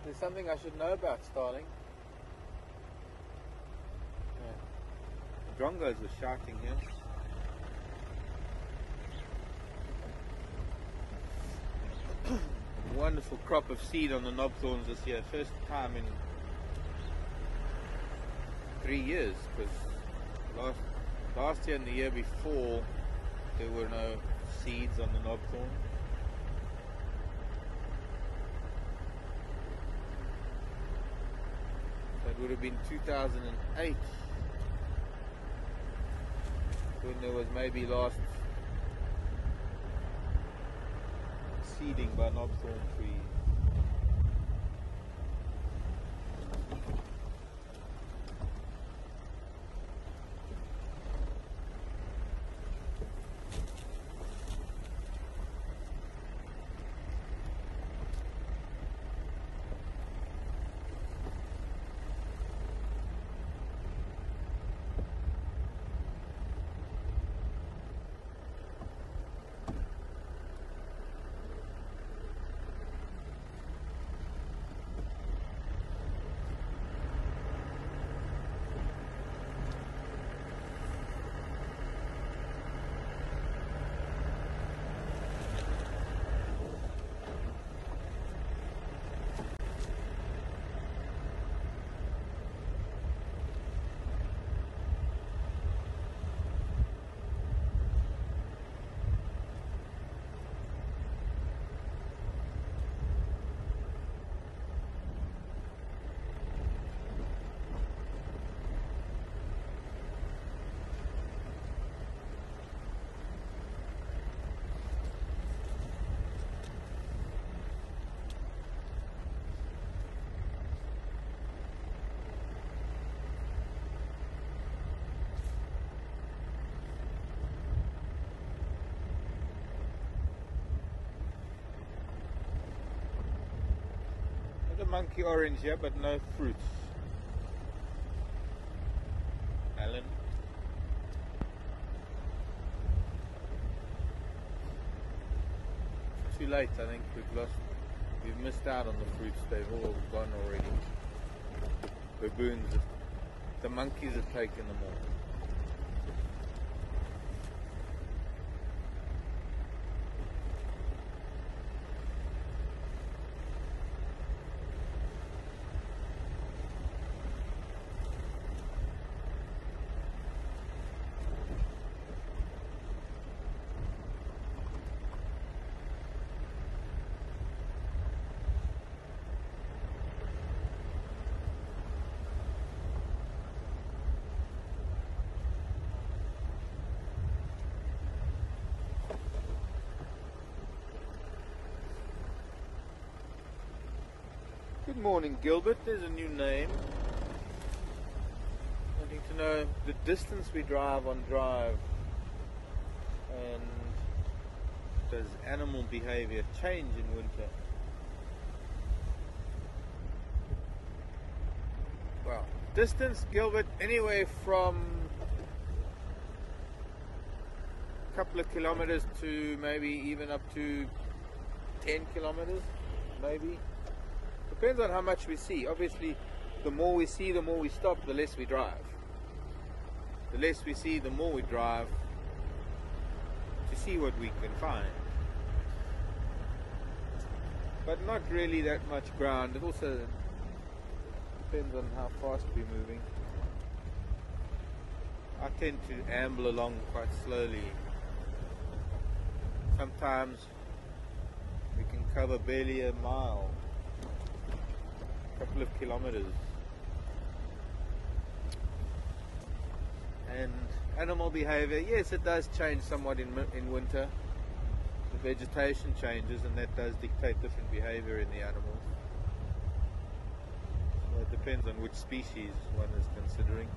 There's something I should know about Starling. The drongos were shouting here. Wonderful crop of seed on the knobthorns this year. First time in 3 years, because last year and the year before there were no seeds on the knobthorn. It would have been 2008 when there was maybe last seeding by knobthorn trees. Monkey orange here, but no fruits. Alan. Too late, I think we've missed out on the fruits. They've all gone already. Baboons, the monkeys have taken them all. Good morning, Gilbert. There's a new name. Wanting to know the distance we drive on drive, and does animal behavior change in winter? Well, distance, Gilbert, anywhere from a couple of kilometers to maybe even up to 10 kilometers, maybe. Depends on how much we see. Obviously, the more we see, the more we stop, the less we drive. The less we see, the more we drive to see what we can find. But not really that much ground. It also depends on how fast we're moving. I tend to amble along quite slowly. Sometimes we can cover barely a mile, a couple of kilometers. And animal behavior, yes, it does change somewhat in winter. The vegetation changes, and that does dictate different behavior in the animals. So it depends on which species one is considering.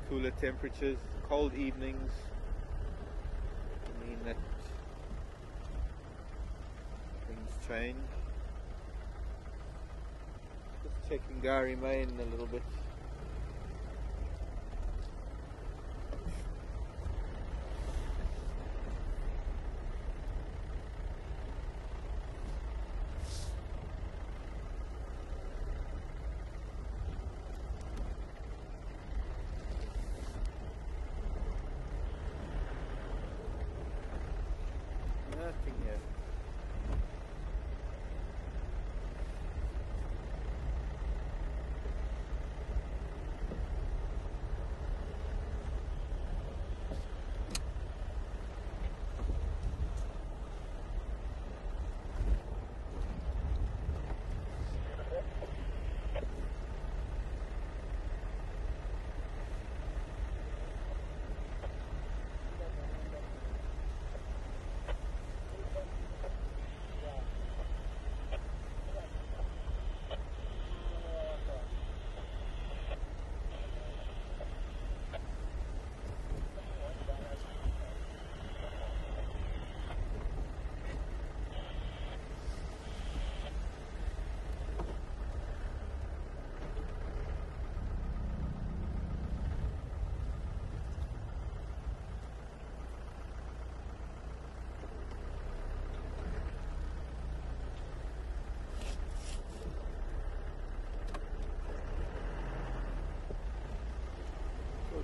Cooler temperatures, cold evenings mean that things change. Just checking Gary Main a little bit. Nothing here.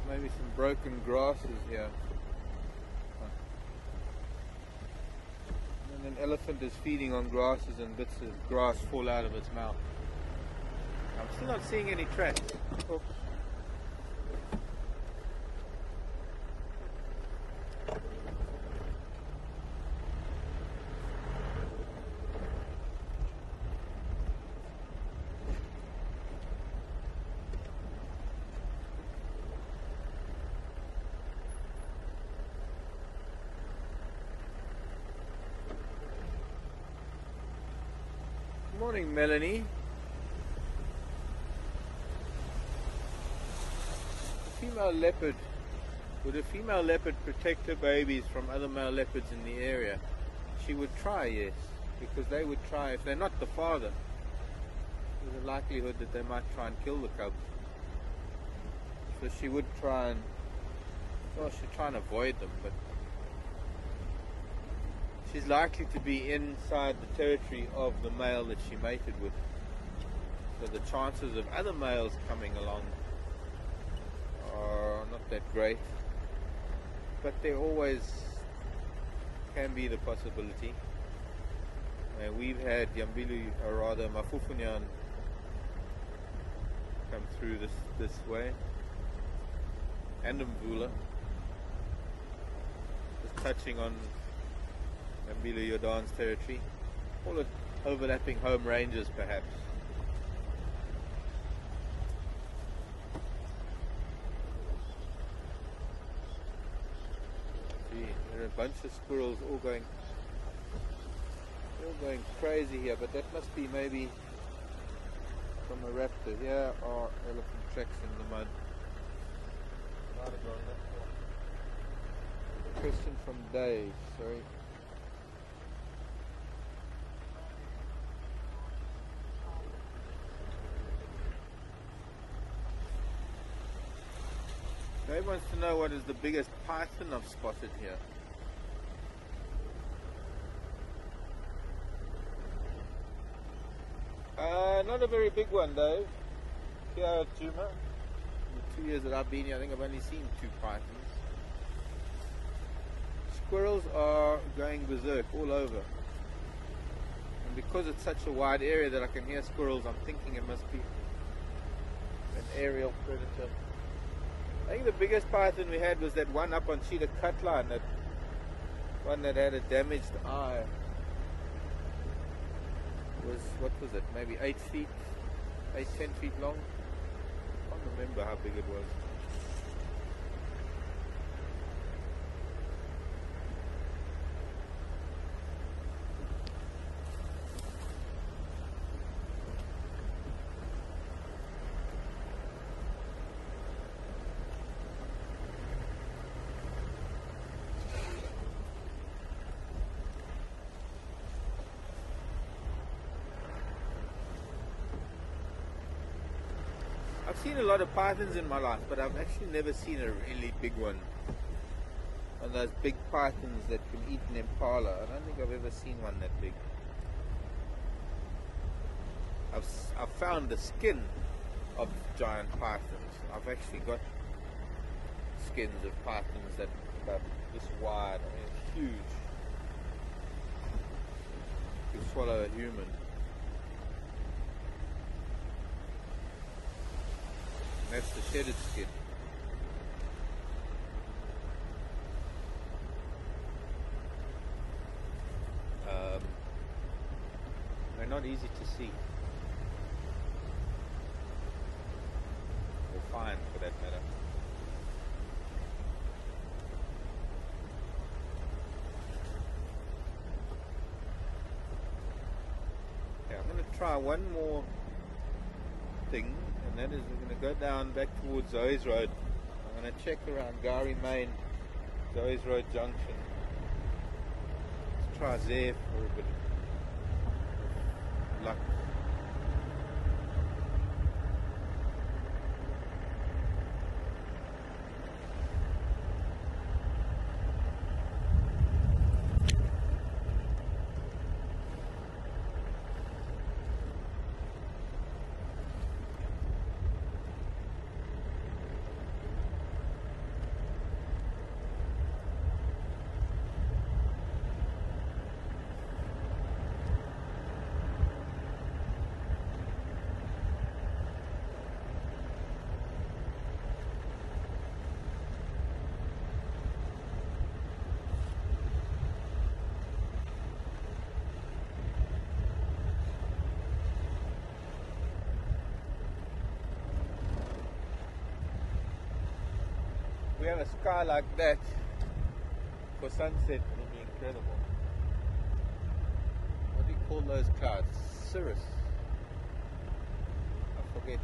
Maybe some broken grasses here. And an elephant is feeding on grasses, and bits of grass fall out of its mouth. I'm still not seeing any tracks. Oh. Morning, Melanie. Female leopard. Would a female leopard protect her babies from other male leopards in the area? She would try, yes, because they would try. If they're not the father, there's a likelihood that they might try and kill the cubs. So she would try and, well, she'd try and avoid them, but she's likely to be inside the territory of the male that she mated with. So the chances of other males coming along are not that great. But there always can be the possibility. We've had Yambilu, or rather Mafufunyan, come through this way. And Mvula. Just touching on Yambilu Jordaan's territory. Call it overlapping home ranges, perhaps. See, there are a bunch of squirrels all going crazy here, but that must be maybe from a raptor. Here are elephant tracks in the mud. Might have gone that far. A question from Dave, sorry. Dave wants to know what is the biggest python I've spotted here. Not a very big one, Dave. Here at Juma. In the 2 years that I've been here, I think I've only seen 2 pythons. Squirrels are going berserk all over. And because it's such a wide area that I can hear squirrels, I'm thinking it must be an aerial predator. I think the biggest python we had was that one up on Cheetah Cutline, that one that had a damaged eye. Was, what was it, maybe 8 feet, 10 feet long? I can't remember how big it was. I've seen a lot of pythons in my life, but I've actually never seen a really big one. And those big pythons that can eat an impala, I don't think I've ever seen one that big. I've found the skin of giant pythons. I've actually got skins of pythons that are about this wide. I mean, it's huge. You could swallow a human. That's the shedded skin. They're not easy to see. Or find, for that matter. Okay, I'm going to try one more thing. And that is, we're going to go down back towards Zoe's Road. I'm going to check around Gowrie Main, Zoe's Road Junction. Let's try there for a bit of luck. We have a sky like that for sunset, it'll be incredible. What do you call those clouds? Cirrus. I forget.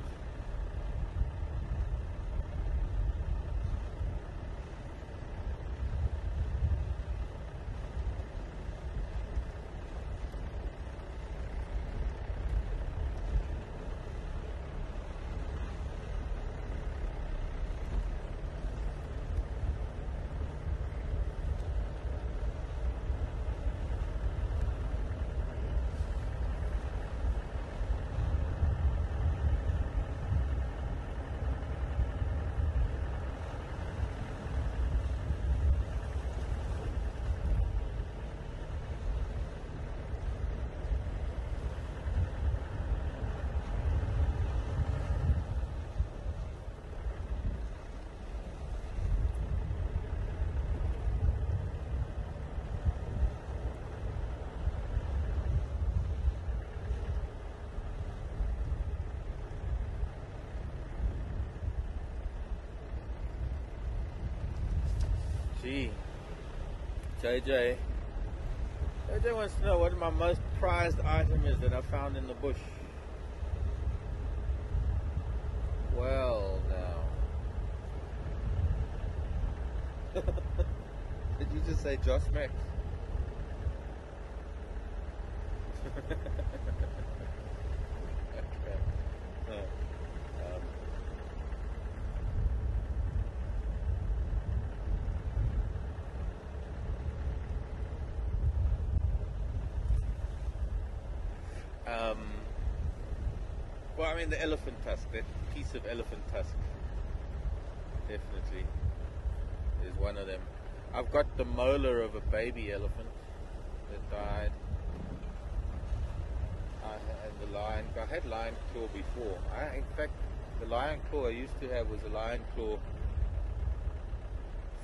Gee, JJ wants to know what my most prized item is that I found in the bush. Well, now. Did you just say Josh Max? Okay. Well, I mean, the elephant tusk, that piece of elephant tusk, definitely is one of them. I've got the molar of a baby elephant that died. And the lion, I had lion claw before. In fact, the lion claw I used to have was a lion claw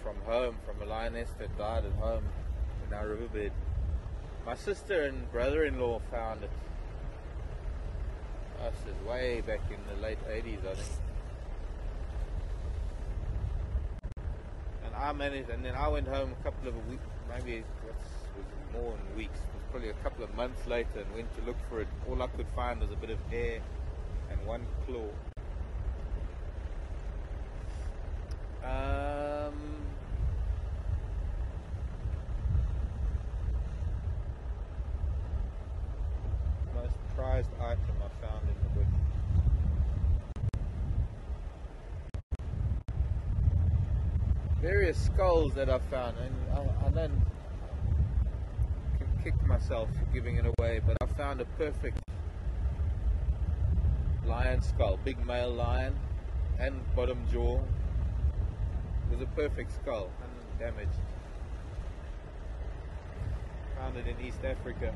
from home, from a lioness that died at home in our riverbed. My sister and brother-in-law found it. This is way back in the late 80s, I think. And I managed, and then I went home a couple of weeks, maybe it was more than weeks, it was probably a couple of months later, and went to look for it. All I could find was a bit of hair and one claw. Most prized item I found in the bush. Various skulls that I found, and I don't can kick myself for giving it away, but I found a perfect lion skull, big male lion, and bottom jaw. It was a perfect skull, undamaged. Found it in East Africa.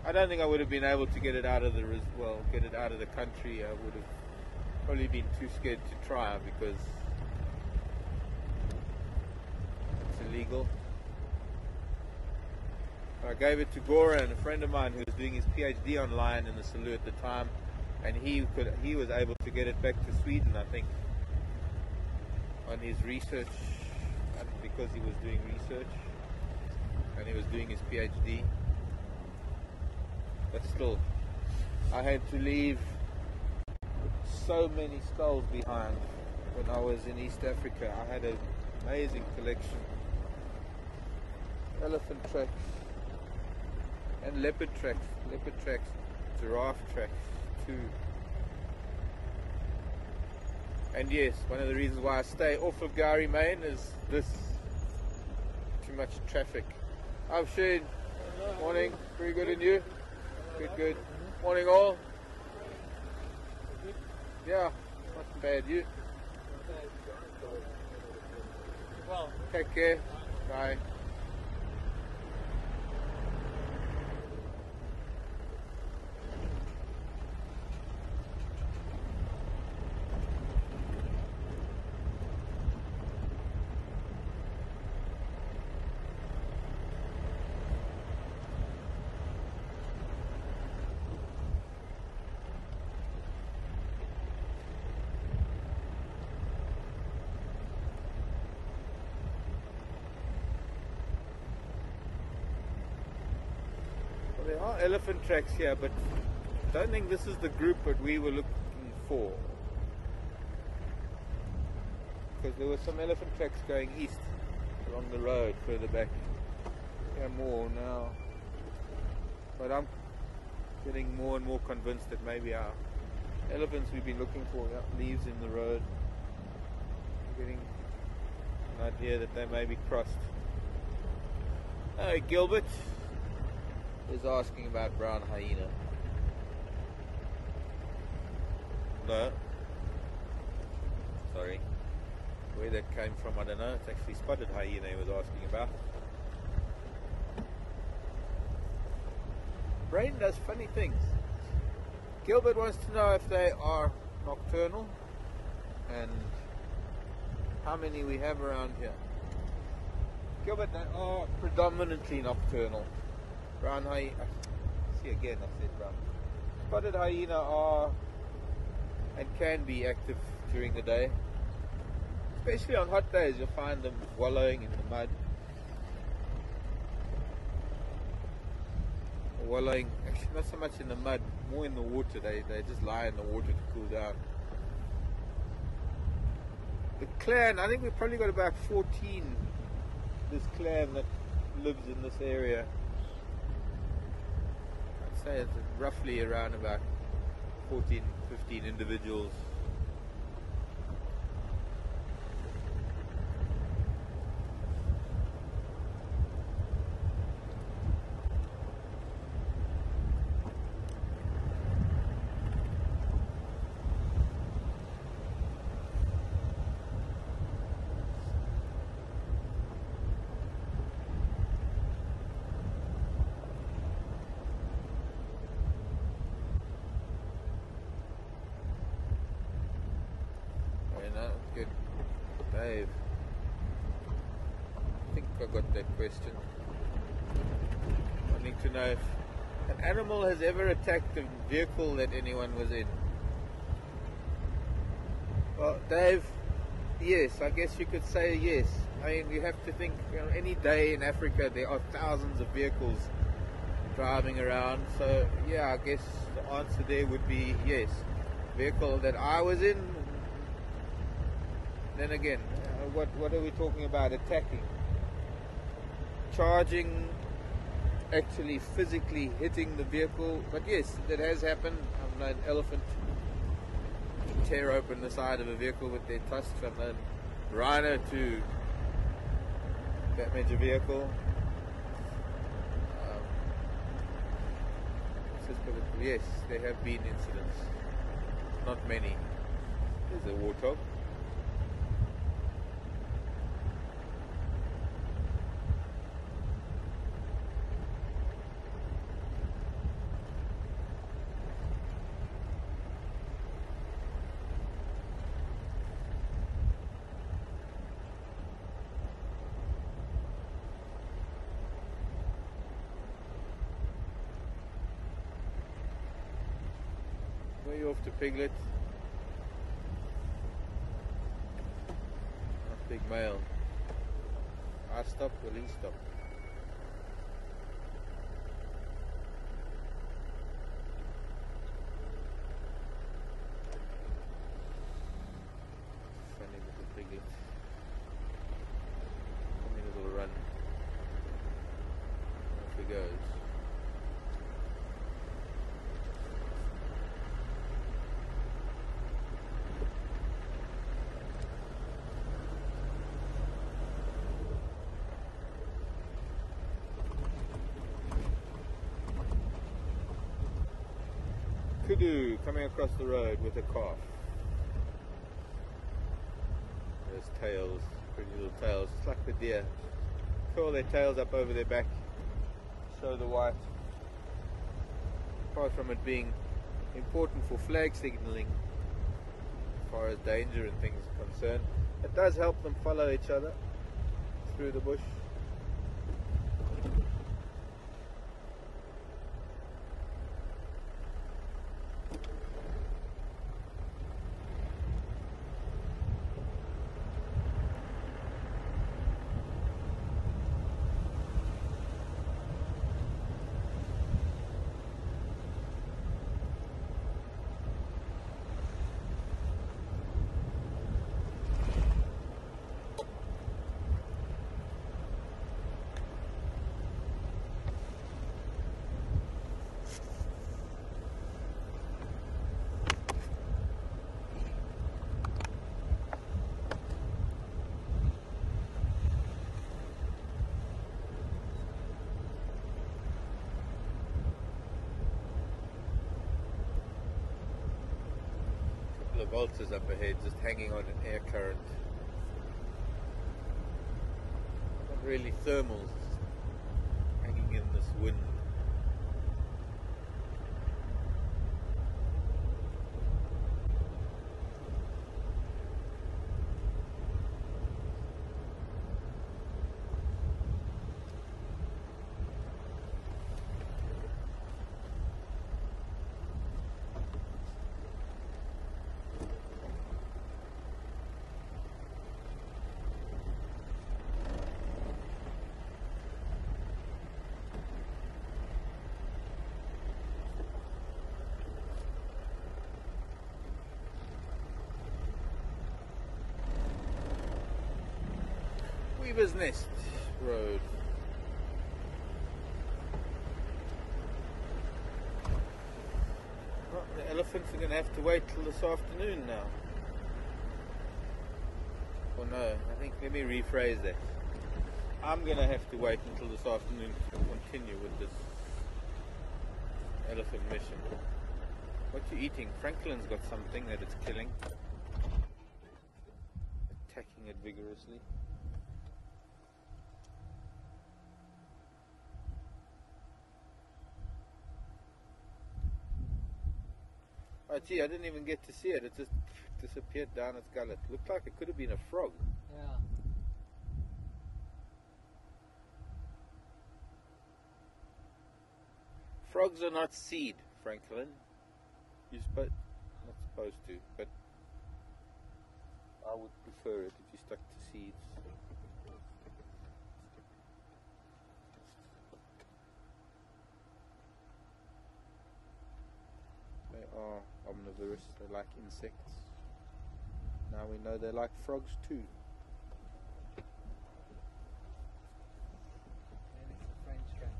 I don't think I would have been able to get it out of the country. I would have probably been too scared to try because it's illegal. I gave it to Goran, a friend of mine who was doing his PhD on lion in the Salou at the time, and he was able to get it back to Sweden, I think, on his research, because he was doing research and he was doing his PhD. But still, I had to leave so many skulls behind when I was in East Africa. I had an amazing collection. Elephant tracks and leopard tracks, giraffe tracks too. And yes, one of the reasons why I stay off of Gowrie Main is this, too much traffic. I'm Shane. Morning. Very good, and you? Good. Morning all. Yeah, not bad. You? Well, take care. Bye. There are elephant tracks here, but I don't think this is the group that we were looking for. Because there were some elephant tracks going east along the road further back. There are more now. But I'm getting more and more convinced that maybe our elephants we've been looking for are leaves in the road. I'm getting an idea that they may be crossed. Hey, Gilbert is asking about brown hyena. No. Sorry. Where that came from, I don't know. It's actually spotted hyena he was asking about. Brain does funny things. Gilbert wants to know if they are nocturnal and how many we have around here. Gilbert, they are predominantly nocturnal. Brown hyena, see again, I said brown. Spotted hyena are and can be active during the day. Especially on hot days, you'll find them wallowing in the mud. Or wallowing, actually not so much in the mud, more in the water. They just lie in the water to cool down. The clan, I think we've probably got about 14, this clan that lives in this area. I'd say it's roughly around about 14, 15 individuals. Good, Dave. I think I got that question. I need to know if an animal has ever attacked a vehicle that anyone was in. Well, Dave, yes, I guess you could say yes. I mean, you have to think, any day in Africa there are thousands of vehicles driving around. So, yeah, I guess the answer there would be yes. Vehicle that I was in. Then again, what are we talking about? Attacking, charging, actually physically hitting the vehicle. But yes, that has happened. I've known an elephant tear open the side of a vehicle with their tusks. I've known rhino to damage a vehicle. Yes, there have been incidents. Not many. There's a warthog. Where are you off to, Piglet? Not big male. I stop, will he stop? Funny little Piglet. Funny little run. Off he goes. Kudu coming across the road with a calf. There's tails, pretty little tails, it's like the deer. Curl their tails up over their back, show the white. Apart from it being important for flag signalling, as far as danger and things are concerned, it does help them follow each other through the bush. The vultures up ahead just hanging on an air current. Not really thermals, hanging in this wind. Beaver's Nest Road. Well, the elephants are going to have to wait till this afternoon now. Or no, I think, let me rephrase that. I'm going to have to wait until this afternoon to continue with this elephant mission. What you eating? Franklin's got something that it's killing. Attacking it vigorously. Oh gee, I didn't even get to see it. It just disappeared down its gullet. Looked like it could have been a frog. Yeah. Frogs are not seed, Franklin. You're not supposed to, but I would prefer it if you stuck to seeds. They are omnivorous, they like insects. Now we know they like frogs too. And it's a French guy.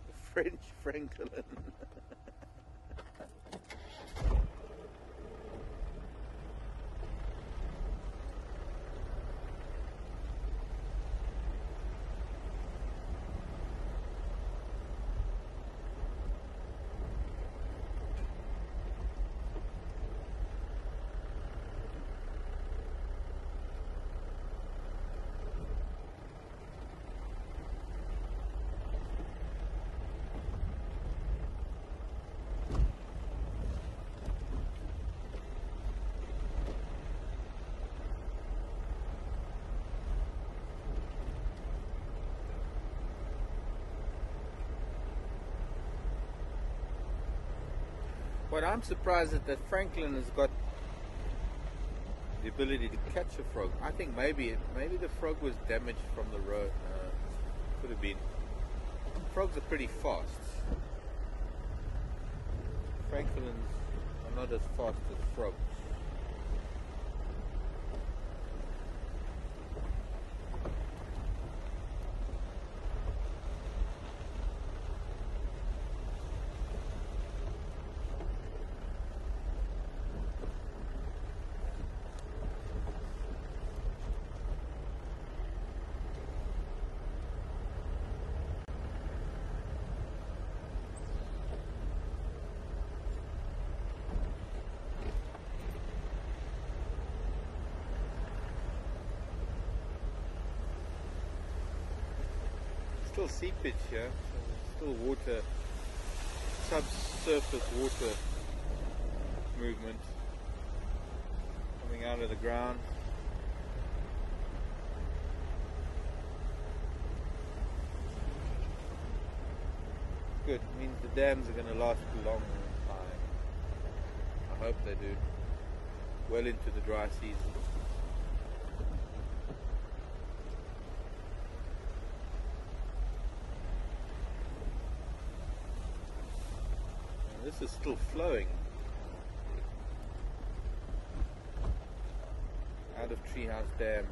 The French Franklin. But I'm surprised that Franklin has got the ability to catch a frog. I think maybe the frog was damaged from the road. Could have been. Frogs are pretty fast. Franklins are not as fast as frogs. Still seepage here, still water, subsurface water movement coming out of the ground. Good, means the dams are going to last a long time. I hope they do, well into the dry season. This is still flowing out of Treehouse Dam.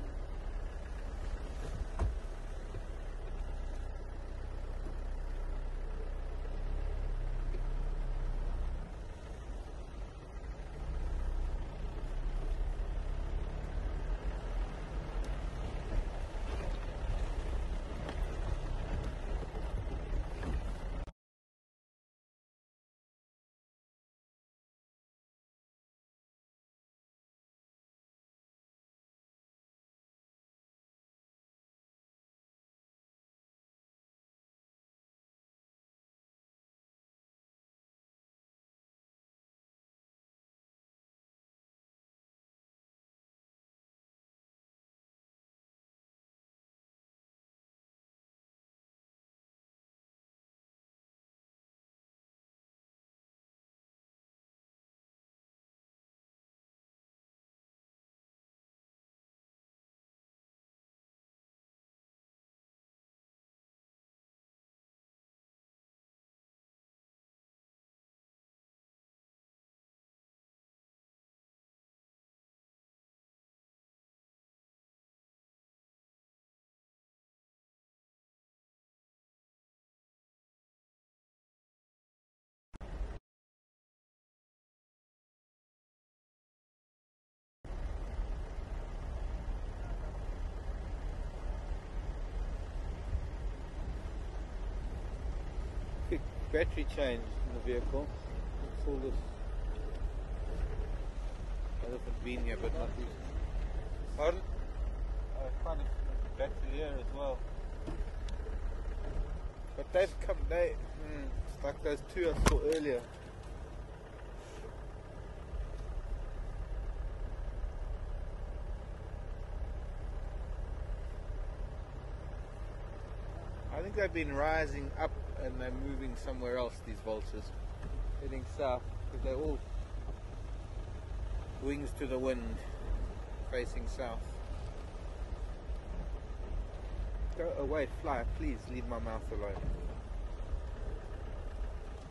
battery change in the vehicle. What's all this? Elephant been here, but not used. Pardon? Quite a battery here as well. But they've come, it's like those two I saw earlier. I think they've been rising up and they're moving somewhere else, these vultures. Heading south, because they're all wings to the wind, facing south. Go away, fly, please leave my mouth alone.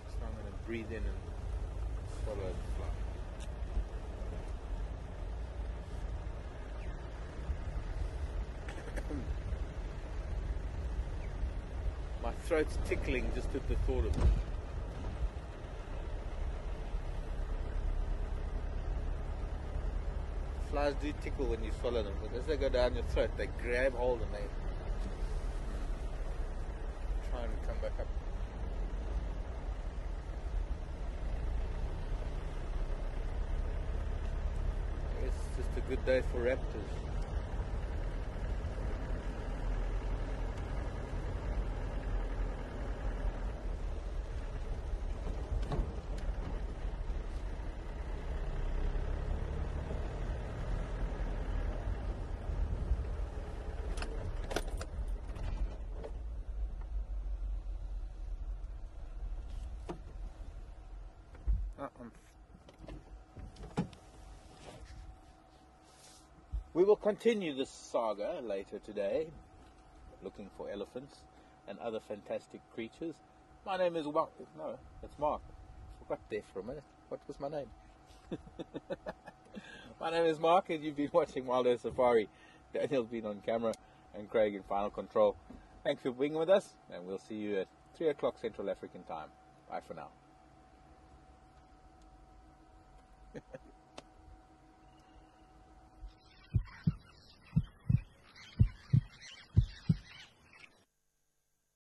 So I'm going to breathe in and swallow the fly. My throat's tickling just at the thought of it. Flies do tickle when you swallow them, but as they go down your throat, they grab hold and they try and come back up. It's just a good day for raptors. We will continue this saga later today, looking for elephants and other fantastic creatures. My name is Mark. No, it's Mark. I forgot there for a minute. What was my name? My name is Mark, and you've been watching Wild Earth Safari. Daniel's been on camera, and Craig in final control. Thanks for being with us, and we'll see you at 3 o'clock Central African time. Bye for now.